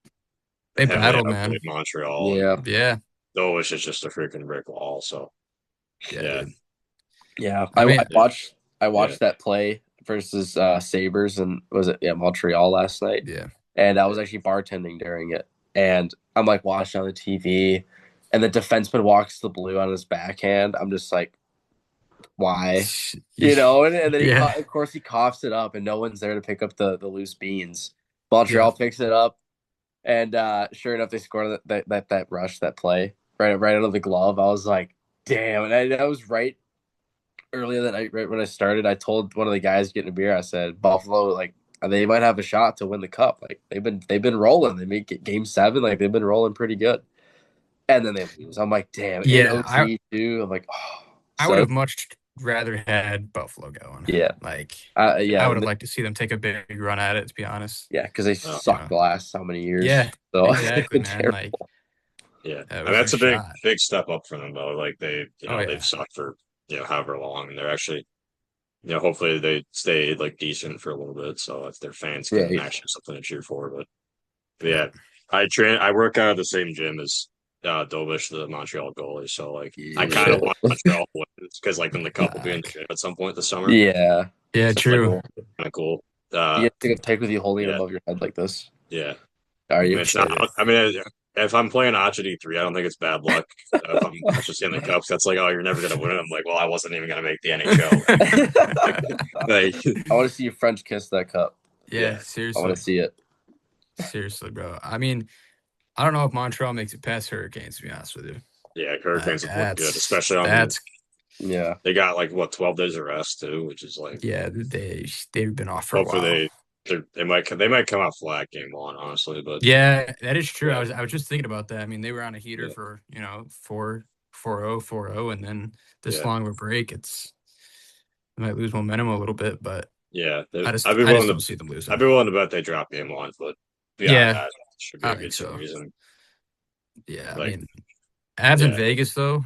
They heavily battled, man. outplayed Montreal, and Yeah, Yeah. though it's just a freaking brick wall. So Yeah, yeah, dude. yeah. I mean, I watched that play versus Sabres and was it Montreal last night, yeah. and I was actually bartending during it, and I'm like watching on the TV, and the defenseman walks the blue on his backhand. I'm just like, why? And then Yeah. of course he coughs it up, and no one's there to pick up the loose beans. Montreal picks it up, and sure enough, they score that rush, that play right out of the glove. I was like, damn, and I was right earlier that night, right when I started. I told one of the guys getting a beer, I said Buffalo, like they might have a shot to win the cup. Like they've been rolling. They make it game 7, like they've been rolling pretty good, and then they lose. I'm like, damn, in Yeah, OT too. I'm like, oh, I would have much rather had Buffalo going. Yeah. Like, yeah, I would have liked to see them take a big run at it, to be honest. Yeah, because they sucked the last how many years? Yeah, so exactly, man. Like, yeah. that I was mean, that's a their big shot. big step up for them though. Like Oh, yeah. they've sucked for however long, and they're actually hopefully they stay like decent for a little bit, so if their fans can Right. actually have something to cheer for. But yeah, I work out of the same gym as Dobish, the Montreal goalie, so like I kind of Yeah. want Montreal wins because like then the cup will be in the gym at some point this summer. Yeah. Yeah, So true. kind of cool. You take a pic with you holding it Yeah. above your head like this. Yeah. Are I you? mean, it's not. I mean, if I'm playing Archer D3, I don't think it's bad luck. If I'm just in the cups, that's like, oh, you're never gonna win it. I'm like, well, I wasn't even gonna make the NHL. Like, I want to see you French kiss that cup. Yeah, Yeah. I want seriously. to see it. Seriously, bro. I mean, I don't know if Montreal makes it past Hurricanes, to be honest with you. yeah, Hurricanes have looked good, especially Yeah. They got like what 12 days of rest too, which is like yeah, they've been off for a while. hopefully they might come out flat game 1, honestly. But yeah, that is true. Yeah. I was just thinking about that. I mean, they were on a heater for 4-0, and then this long of a break, they might lose momentum a little bit, but yeah, I just I'd be don't see them losing. I'd be willing to bet they drop game 1, but Yeah, that should be I a good think so. series. And Yeah, I like, mean, Avs in yeah. Vegas though.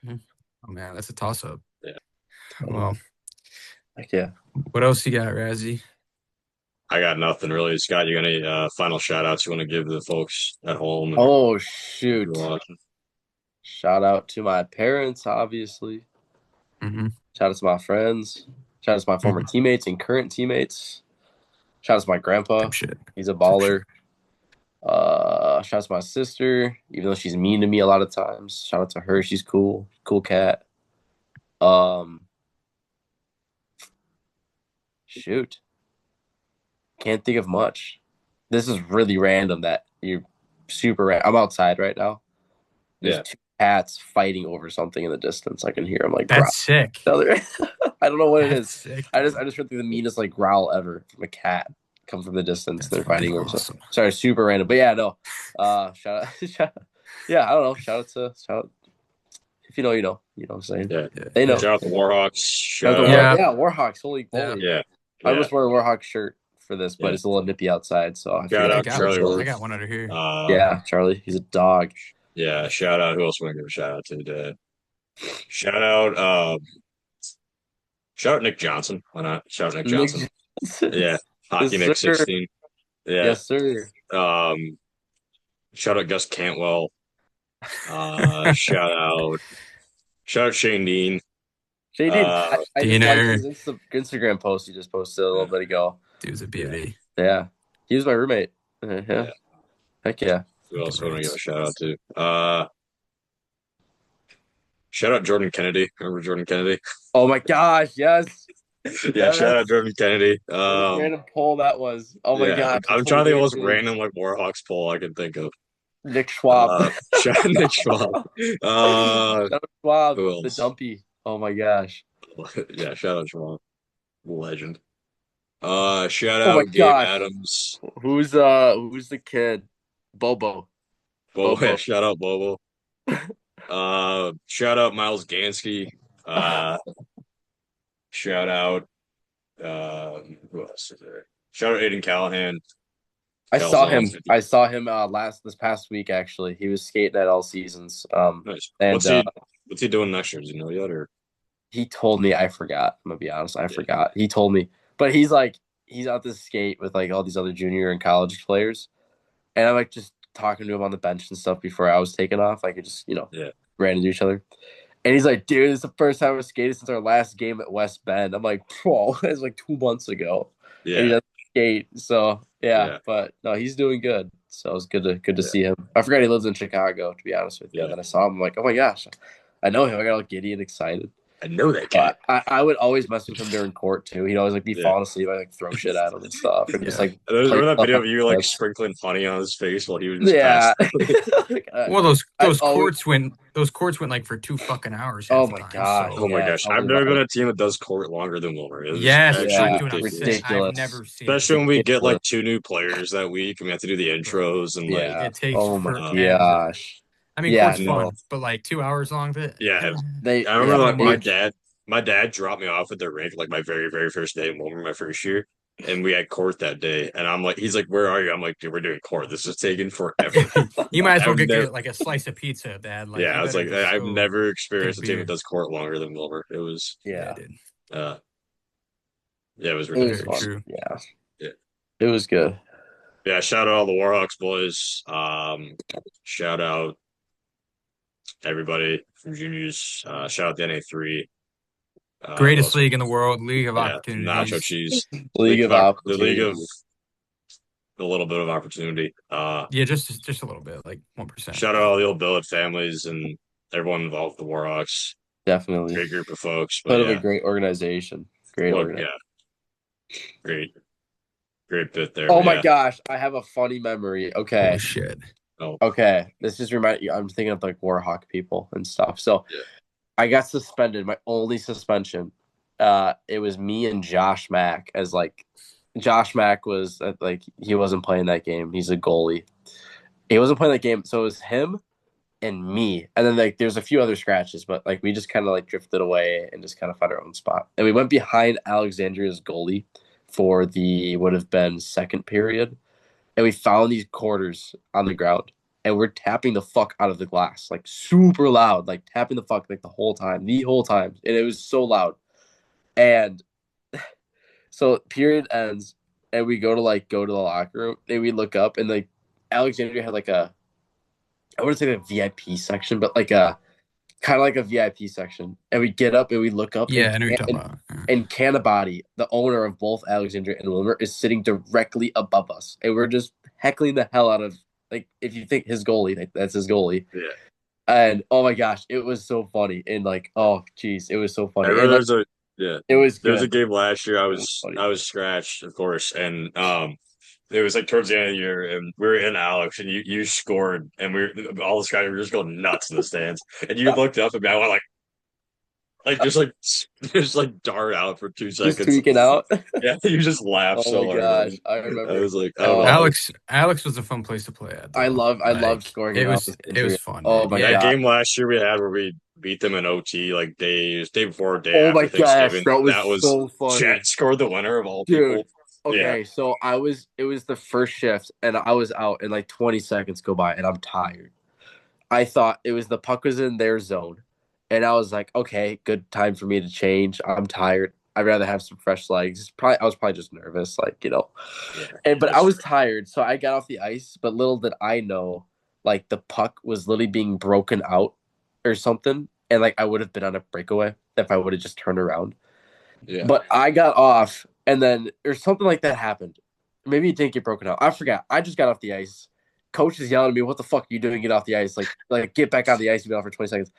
Oh man, that's a toss up. Yeah. Well, Heck yeah. what else you got, Razzie? I got nothing really. Scott, you got any final shout outs you want to give to the folks at home? Oh shoot! Watching? Shout out to my parents, obviously. Mm-hmm. Shout out to my friends. Shout out to my former teammates and current teammates. Shout out to my grandpa. He's a baller. Shout out to my sister, even though she's mean to me a lot of times. Shout out to her. She's cool. Cool cat. Shoot. Can't think of much. This is really random that you're super random. I'm outside right now. There's 2 cats fighting over something in the distance. I can hear them like that's sick. I don't know what it is. Sick. I just heard the meanest like growl ever from a cat come from the distance. They're fighting over something. Sorry, super random. But yeah, no. Shout out. Yeah, I don't know. Shout out. If you know, you know. You know what I'm saying? Yeah. They know. Shout out to Warhawks. Warhawks. Holy moly. Yeah. I was wearing a Warhawks shirt for this, but it's a little nippy outside. So I got one under here. Yeah, Charlie. He's a dog. Yeah, shout out. Who else want to give a shout out to today? Shout out Nick Johnson. Why not? Shout out Nick Johnson. Yeah. Hockey Nick 16. Yeah. Yes, sir. Shout out Gus Cantwell. Shout out Shane Dean. Shane Dean. I just liked his Instagram post he just posted a little bit ago. Dude's a beauty. Yeah. He was my roommate. Yeah. Heck yeah. Who else want to give a shout out to? Shout out Jordan Kennedy. Remember Jordan Kennedy? Oh my gosh, yes. Yeah, shout out Jordan Kennedy. Random poll that was. Oh my god. I'm trying to think of the most random like Warhawks poll I can think of. Nick Schwab. Shout out Nick Schwab. Shout out Schwab, the dumpy. Oh my gosh. Yeah, shout out Schwab. Legend. Shout out Gabe Adams. Who's the kid? Bobo. Bobo. Shout out Bobo. Shout out Miles Gansky. Shout out who else is there? Shout out Aiden Callahan. I saw him. Calzone's- I saw him this past week. Actually, he was skating at all seasons. Nice. And What's he doing next year? Does he know yet or? he told me. I forgot. I'm gonna be honest. I forgot. He told me, but he's out to skate with like all these other junior and college players, and I'm like just talking to him on the bench and stuff before I was taking off. Like it just ran into each other. And he's like, dude, it's the first time I've skated since our last game at West Bend. I'm like, whoa, that's like 2 months ago. Yeah. And he doesn't skate. So yeah, but no, he's doing good. So it was good to see him. I forgot he lives in Chicago, to be honest with you. And then I saw him, I'm like, oh my gosh, I know him. I got all giddy and excited. I know that guy. I would always mess with him during court too. He'd always like be falling asleep. I like throw shit at him and stuff, and just like. Remember that video of you like sprinkling honey on his face while he was just Well, those courts went like for 2 fucking hours. Oh my gosh! Oh my gosh! I've never been a team that does court longer than Wilmer. Yes, ridiculous. I've never seen. Especially when we get like 2 new players that week, and we have to do the intros and like it takes. Oh my gosh! I mean, court's fun, but like 2 hours long. I remember like my dad dropped me off at the rink like my very, very first day in Wilmer, my first year, and we had court that day. And I'm like, he's like, "Where are you?" I'm like, "Dude, we're doing court. This is taking forever." You might as well get like a slice of pizza, Dad. Like, I was like, I've never experienced a team that does court longer than Wilmer. It was it was ridiculous. True. Yeah, it was good. Yeah, shout out all the Warhawks boys. Shout out everybody from juniors. Shout out the NA3. Greatest league in the world, League of Opportunities. Nacho cheese. League of Opportunities. The League of a little bit of opportunity. Just a little bit, like 1%. Shout out all the old billet families and everyone involved with the Warhawks. Definitely. Great group of folks. Part of a great organization. Organization. Yeah. Great bit there. Oh my gosh. I have a funny memory. Okay. Oh, shit. Oh. Okay. This just reminded you. I'm thinking of like Warhawk people and stuff. So I got suspended. My only suspension. It was me and Josh Mack as like Josh Mack was like he wasn't playing that game. He's a goalie. He wasn't playing that game, so it was him and me. And then like there's a few other scratches, but like we just kind of like drifted away and just kind of found our own spot. And we went behind Alexandria's goalie for the would have been second period, and we found these quarters on the ground. And we're tapping the fuck out of the glass, like super loud, like tapping the fuck like the whole time. And it was so loud. And so period ends, and we go to the locker room, and we look up, and like Alexandria had like I wouldn't say a VIP section, but like a kind of like a VIP section. And we get up and we look up. Yeah, I know what you're talking about. And Cannabati, the owner of both Alexandria and Wilmer, is sitting directly above us, and we're just heckling the hell out of. Like, if you think his goalie, that's his goalie. Yeah. And, oh, my gosh, it was so funny. And, like, oh, geez, it was so funny. I remember it was good. There was a game last year. I was scratched, of course. And it was, like, towards the end of the year. And we were in Alex, and you scored. And all the guys were just going nuts in the stands. And you looked up at me. I went, just dart out for 2 seconds. Just freaking out. Yeah, you just laughed so hard. Gosh, I remember. I was like, Alex was a fun place to play at. Though. I loved scoring. It was fun. Oh my god! That game last year we had where we beat them in OT like day before day after. Oh my gosh, that was so funny. Jet scored the winner of all people. Okay, so it was the first shift and I was out and like 20 seconds go by and I'm tired. I thought the puck was in their zone. And I was like, okay, good time for me to change. I'm tired. I'd rather have some fresh legs. I was probably just nervous, like, but I was tired. So I got off the ice. But little did I know, like, the puck was literally being broken out or something. And, like, I would have been on a breakaway if I would have just turned around. Yeah. But I got off, and then or something like that happened. Maybe it didn't get broken out. I forgot. I just got off the ice. Coach is yelling at me, what the fuck are you doing? Get off the ice. Like get back on the ice. You've been off for 20 seconds.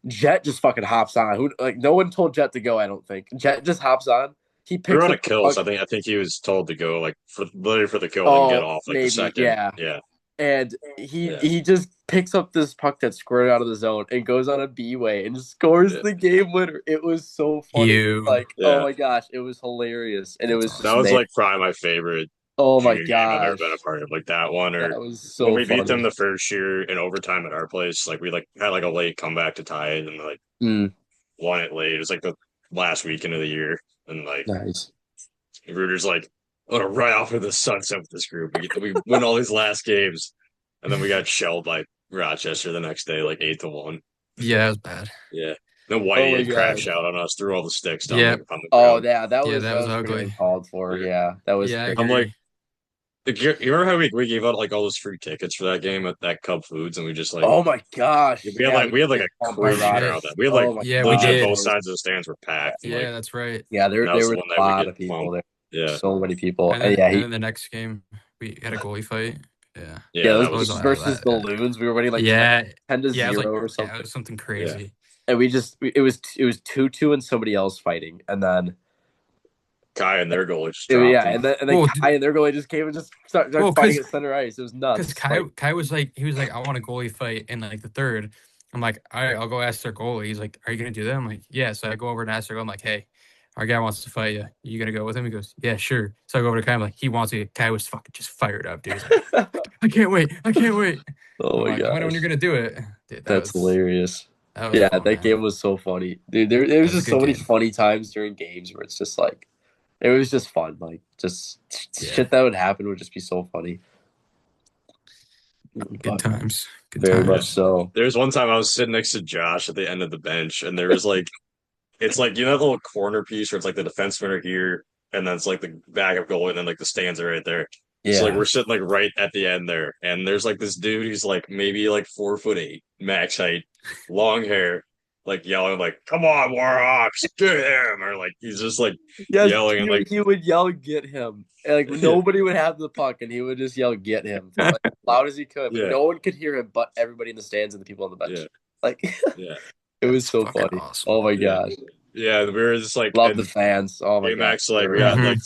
Jet just fucking hops on. No one told Jet to go, I don't think. Jet just hops on. He picks up a kill, so I think he was told to go, like, literally for the kill and get off, like, maybe, the second. Yeah. And he just picks up this puck that squirted out of the zone and goes on a B-way and scores the game winner. It was so funny. Oh my gosh, it was hilarious. And it was that was like probably my favorite Oh my junior game I've ever gosh. been a part of, like that one, or That was so when we funny. beat them the first year in overtime at our place. Like we like had like a late comeback to tie it, and like Mm, won it late. It was like the last weekend of the year, and like nice. Ruder's like, "Oh, right off of the sunset with this group. We win all these last games, and then we got shelled by Rochester the next day, like 8-1. Yeah, it was bad. Yeah. Then Oh Whitey my had crashed gosh. out on us, threw all the sticks down Yep. on the Oh ground. yeah, Yeah, that was pretty ugly. uncalled for. Yeah. Yeah, that was Yeah, I crazy. I'm like, agree. you remember how we gave out like all those free tickets for that game at that Cub Foods, and we just like Oh my gosh. Yeah, we had like did a bump by Oh, crazy shit. crowd that we had like Oh my Yeah, we gosh. legit did. both sides of the stands were packed, and like Yeah, that's right. Yeah, that there was the was one a that we lot get of people bumped. there. Yeah, So many people. And then, Yeah, and then the next game, we had a goalie fight. Yeah. yeah, that those What was was games all versus that? the Loons, we were winning like Yeah. 10 to Yeah, it was 0 like, or yeah, something. it was something crazy. And it was 2-2 and somebody else fighting. And then Kai and their goalie just dropped yeah, him. and then Well, Kai and their goalie just came and just started Well, fighting 'cause- at center ice. It was Because nuts. Kai was like, I want a goalie fight in like the third. I'm like, all right, I'll go ask their goalie. He's like, are you gonna do that? I'm like, yeah. So I go over and ask their goalie. I'm like, hey, our guy wants to fight you. You gonna go with him? He goes, yeah, sure. So I go over to Kai. I'm like, he wants to. Kai was fucking just fired up, dude. He's like, I can't wait. I can't wait. Oh I'm my like, let me know when gosh. you're gonna do it. Dude, That's hilarious. that was Yeah, fun, that man. game was so funny. Dude, there was was a just good so many game. funny times during games where it's just like it was just fun. Like just Yeah. shit that would happen would just be so funny. Good But times. Good very times. much so. There was one time I was sitting next to Josh at the end of the bench, and there was like, it's like you know that little corner piece where it's like the defensemen are here, and then it's like the back of goal, and then like the stands are right there. Yeah. So like we're sitting like right at the end there, and there's like this dude who's like maybe like 4'8", max height, long hair, like yelling like, "Come on, Warhawks, get him!" Or like he's just like Yes, yelling and like he would yell, "Get him!" And, like nobody would have the puck, and he would just yell, "Get him!" from, like, as loud as he could. But Yeah. no one could hear him, but everybody in the stands and the people on the bench. Yeah. Like yeah, it was That's so fucking funny. awesome. Oh my Yeah. gosh, yeah. We were just like, love and the fans. Oh my J-Max gosh, like They we were got Mhm. like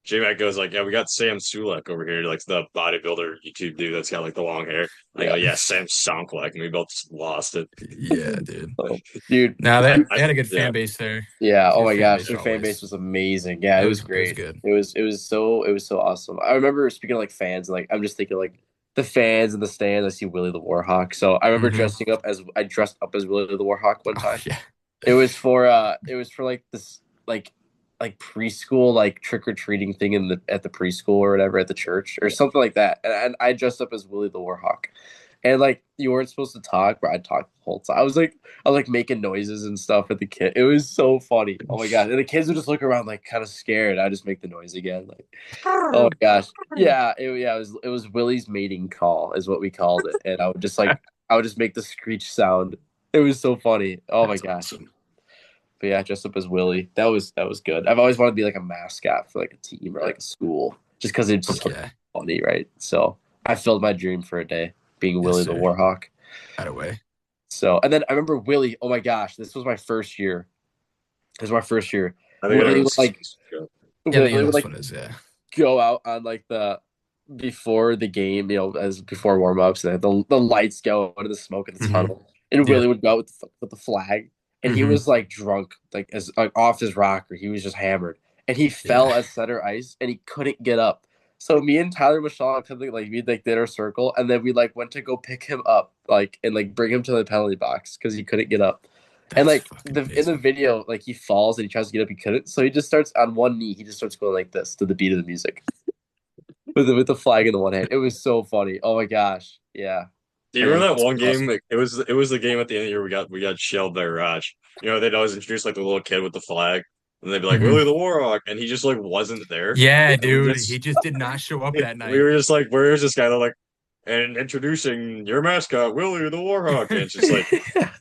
J-Mac goes like, yeah, we got Sam Sulek over here, like the bodybuilder YouTube dude that's got like the long hair. I go, yeah, Sam Sulek, and we both just lost it. Yeah, dude. dude. No, they I- had a good yeah. fan base there. Yeah. Oh Good my fan gosh, base their fan always. base was amazing. Yeah, it was great. good. It was so awesome. I remember speaking of like fans, like I'm just thinking like the fans in the stands. I see Willie the Warhawk. So I remember Mhm. dressed up as Willie the Warhawk one Oh, time. yeah. It was for like this like preschool like trick or treating thing at the preschool or whatever at the church or something like that. And I dressed up as Willie the Warhawk. And like you weren't supposed to talk, but I talked the whole time. I was like making noises and stuff at the kid. It was so funny. Oh my god! And the kids would just look around like kind of scared. I just make the noise again. Like, oh my gosh, yeah, it was Willie's mating call is what we called it. And I would just make the screech sound. It was so funny. Oh my That's gosh. awesome. But yeah, dressed up as Willie. That was good. I've always wanted to be like a mascot for like a team or like a school, just because it's just Fuck like, yeah. funny, right? So I filled my dream for a day being Willie the sir. Warhawk. Out of way. So and then I remember Willie. Oh my gosh, this was my first year. This was my first year. I think Willie it would was like Yeah, Willie the would like one is, yeah. go out on like the before the game, as before warm ups, and the lights go into the smoke in the Mhm. tunnel, and Yeah. Willie would go out with the flag, and he Mhm. was like drunk, like as like off his rocker. He was just hammered, and he fell at center ice, and he couldn't get up. So me and Tyler Michelle we like did our circle, and then we like went to go pick him up, like and like bring him to the penalty box because he couldn't get up. And That's like fucking in the amazing. video, like he falls and he tries to get up, he couldn't. So he just starts on one knee. He just starts going like this to the beat of the music, with the flag in the one hand. It was so funny. Oh my gosh, yeah. Do you remember that one Awesome. game? It was the game at the end of the year we got shelled by Raj. You know, they'd always introduce like the little kid with the flag, and they'd be like, Mhm. Willie the Warhawk, and he just like wasn't there. Yeah, And we dude. just- He just did not show up that night. We were just like, where's this guy? They're like, and introducing your mascot, Willie the Warhawk. And it's just like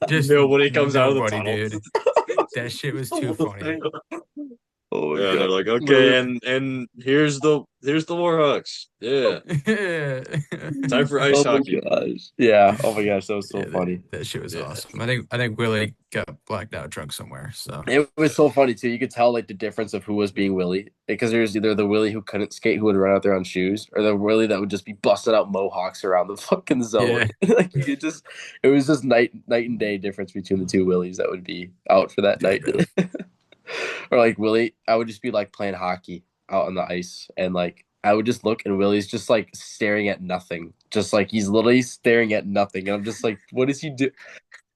Just nobody comes out of the nobody, tunnel. dude. That shit was too funny. Oh my Yeah, god. they're like, okay, and here's the Warhawks. Yeah. Time for ice hockey. Oh my gosh. Yeah. Oh my gosh, that was so Yeah, funny. That shit was Yeah. awesome. I think Willie got blacked out drunk somewhere. So It was so funny too. You could tell like the difference of who was being Willie, because there's either the Willie who couldn't skate, who would run out there on shoes, or the Willie that would just be busting out mohawks around the fucking zone. Like it was just night and day difference between the two Willies that would be out for that night. Or like Willie, I would just be like playing hockey out on the ice, and like I would just look, and Willie's just like staring at nothing, just like he's literally staring at nothing, and I'm just like, what does he do?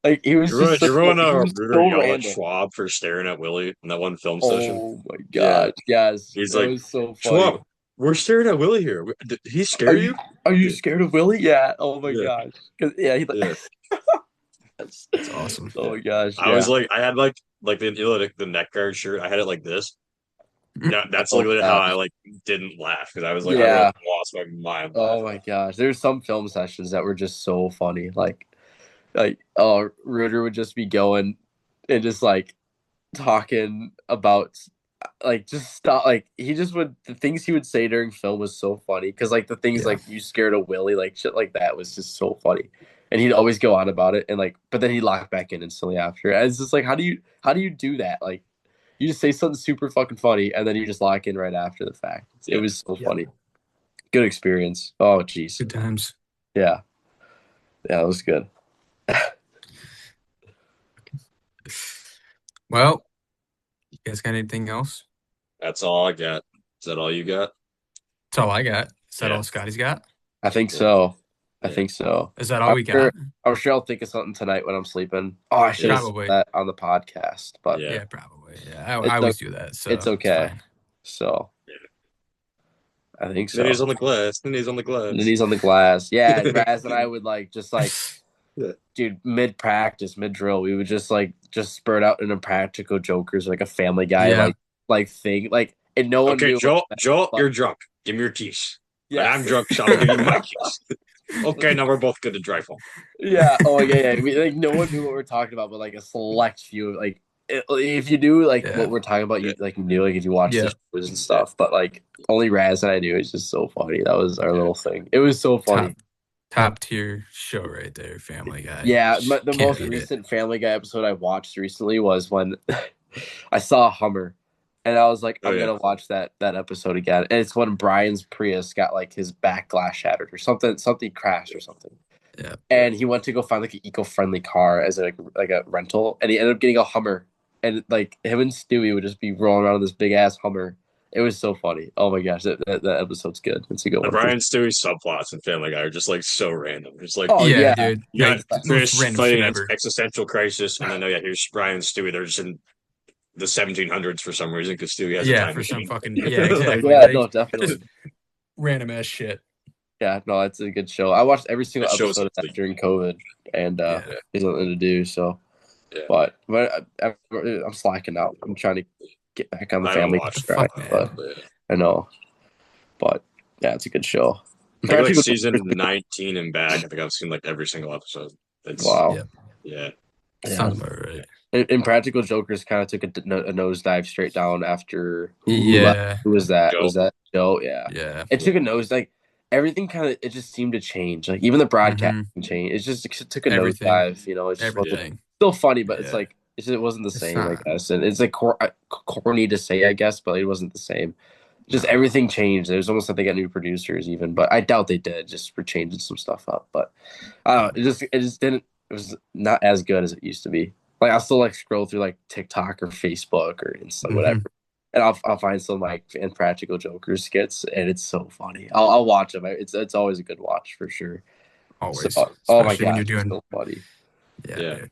Like he was just so, Everyone he was Ruder so yelled at random. Schwab for staring at Willie in that one film session. Oh my Yeah. god, yes, He's that like, was so funny. Schwab, we're staring at Willie here. Did he scare you? Are you Yeah. scared of Willie? Yeah. Oh my Yeah. gosh. He Yeah. that's awesome. Oh my gosh. I was like, I had like the neck guard shirt. I had it like this. Yeah, that's Oh, literally how gosh. I like didn't laugh because I was like, I Yeah. would have lost my mind. Oh my gosh. There's some film sessions that were just so funny. Like Ruder would just be going and just like talking about like just stop like he just would the things he would say during film was so funny because like the things Yeah. like you scared of Willie like shit like that was just so funny and he'd always go on about it and like but then he'd lock back in instantly after and it's just like how do you do that like you just say something super fucking funny and then you just lock in right after the fact. It was so funny. Good experience. Oh jeez. Good times. Yeah it was good. Well, you guys got anything else? That's all I got. Is that all you got? That's all I got. Is that Yeah. all Scotty's got? I think so. Yeah. I think so. Is that all we got? I'm sure I'll think of something tonight when I'm sleeping. Oh, I should have Probably. said that on the podcast, but Yeah. Yeah, probably. Yeah, It's I always do that. So it's okay. fine. So I think so. Then he's on the glass. Then he's on the glass. And then he's on the glass. Yeah, Raz and I would just Yeah. dude, mid practice, mid drill, we would just spurt out into practical jokers like a Family Guy Yeah. like thing like and no one Okay, knew. Joel, but- you're drunk. Give me your keys. Yeah. And I'm drunk, so I'm giving you my keys. Okay, now we're both good to drive home. Yeah. Oh yeah. We, no one knew what we're talking about, but like a select few. Like if you knew what we're talking about, you like you knew like if you watched the shows and stuff. But like only Raz and I knew. It's just so funny. That was our little thing. It was so funny. Top tier show right there, Family Guy. Yeah, the Can't most beat it. recent Family Guy episode I watched recently was when I saw a Hummer, and I was like, I'm gonna watch that episode again. And it's when Brian's Prius got like his back glass shattered or something crashed or something. Yeah. And he went to go find like an eco-friendly car as like a rental, and he ended up getting a Hummer. And like him and Stewie would just be rolling around in this big ass Hummer. It was so funny. Oh my gosh, that episode's good. It's a good The one. Brian Stewie subplots in Family Guy are just like so random. Just like Oh, yeah. dude. you Like, got most Chris random fighting shit an ever. existential crisis, and then here's Brian and Stewie. They're just in the 1700s for some reason because Stewie has a Yeah, time for some machine. fucking exactly. Yeah, Like, no, definitely. just random ass shit. Yeah, no, it's a good show. I watched every single That show's episode of that complete. during COVID, and there's nothing to do. So, Yeah. but I'm slacking out. I'm trying to get back on the I haven't Family watched track, it, but But, yeah. I know. But yeah, it's a good show. I think like Practical- season 19 and back. I think I've seen like every single episode. It's, Wow. Yeah. Yeah. Yeah. Sounds about right. And Practical Jokers kind of took a nosedive straight down after. Who Yeah. was that? Joe. Was that Joe? Yeah. Yeah. It took a nose like everything kind of it just seemed to change. Like even the broadcasting changed. It took a Everything. nosedive. You know, it just wasn't Everything. still funny, but it's Yeah. like it wasn't the It's same. I not. guess, and it's like corny to say, I guess, but it wasn't the same. Just everything changed. There's almost like they got new producers, even, but I doubt they did. Just for changing some stuff up, but I don't know. It just didn't. It was not as good as it used to be. Like I'll still like scroll through like TikTok or Facebook or Insta, Mhm. whatever, and I'll find some like Impractical Jokers skits, and it's so funny. I'll watch them. It's always a good watch for sure. Always. So, oh my Especially god, when you're doing. so funny. Yeah. Yeah. dude.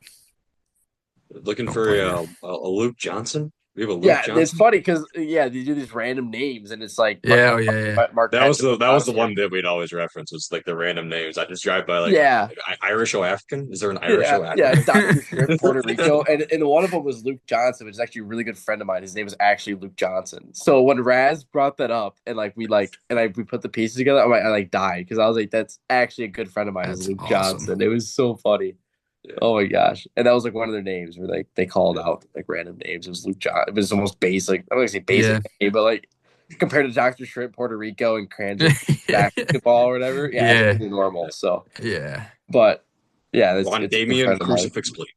Looking Don't for blame a Luke Johnson. We have a Luke Yeah, Johnson. it's funny because they do these random names, and it's like Yeah. Oh, yeah. Mark That was the Patrick one that we'd always reference. Was like the random names. I just drive by like Yeah. Irish or African. Is there an Irish or African? Yeah, Dr. Shrimp, Puerto Rico, and one of them was Luke Johnson, which is actually a really good friend of mine. His name is actually Luke Johnson. So when Raz brought that up, and like we put the pieces together, I died because I was like, that's actually a good friend of mine, is That's Luke awesome. Johnson. It was so funny. Yeah. Oh my gosh! And that was like one of their names where like they called out like random names. It was Luke Johnson. It was almost basic. I'm not gonna say basic, name, but like compared to Dr. Shrimp, Puerto Rico, and Cranjin basketball or whatever, it's pretty normal. So, Yeah. but yeah, it's Juan it's a good Damien friend of mine. Crucifix Plate.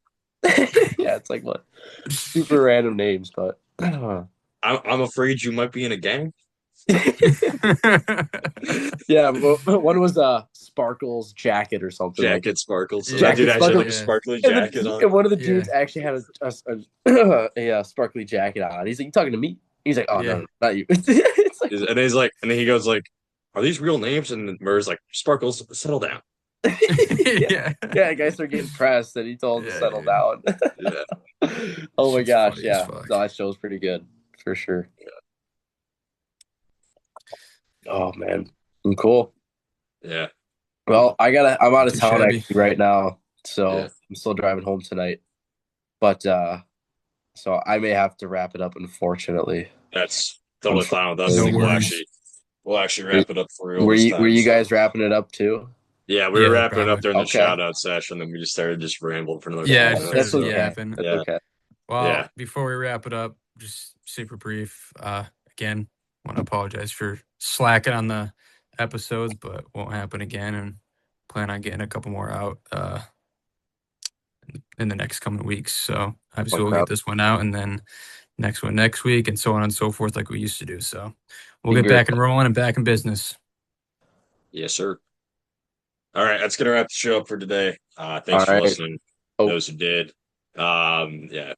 Yeah, it's like what super random names, but I'm afraid you might be in a gang. yeah, one was Sparkles jacket or something. Like, Jacket sparkles. Yeah, That dude actually had like a Sparkles. sparkly and, jacket on. and one of the dudes actually had a sparkly jacket on. He's like, "You talking to me?" He's like, "Oh Yeah. no, not you." It's And then he goes like, "Are these real names?" And Murray's like, "Sparkles, settle down." Yeah. Guys are getting pressed, and he told him to settle dude. down. Yeah. Oh my Shit's gosh, funny as yeah. fuck. No, that show's pretty good for sure. Oh man, cool. Yeah. Well, I'm out of Too town shabby. actually right now, so Yeah. I'm still driving home tonight. But so I may have to wrap it up, unfortunately. That's totally fine with us. No I think worries. we'll actually wrap it up for you Were this you time. were you so. guys wrapping it up too? Yeah, we were Yeah, wrapping it up probably. during the Okay. shout out session, and we just started just rambling for another Yeah, 5 just minutes. started That's okay. yapping. That's Yeah. okay. Well, Yeah. before we wrap it up, just super brief. Again, want to apologize for slacking on the episodes, but won't happen again, and plan on getting a couple more out in the next coming weeks. So obviously we'll get this one out, and then next one next week, and so on and so forth, like we used to do. So we'll get back and rolling and back in business. Yes, sir. All right, that's gonna wrap the show up for today. Thanks All for right. listening. Oh. Those who did. Yeah.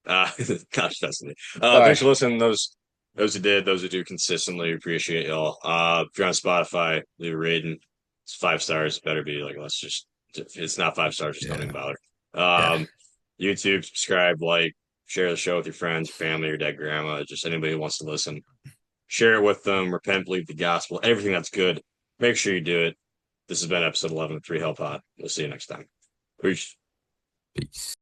Gosh, that's me. All Thanks right. for listening. Those who did, those who do consistently, appreciate y'all. If you're on Spotify, leave a rating. It's 5 stars. Better be like, let's just. If it's not 5 stars, just don't even bother. YouTube, subscribe, like, share the show with your friends, your family, your dead grandma, just anybody who wants to listen. Share it with them. Repent, believe the gospel, everything that's good. Make sure you do it. This has been episode 11 of 3 Hell Pod. We'll see you next time. Peace. Peace.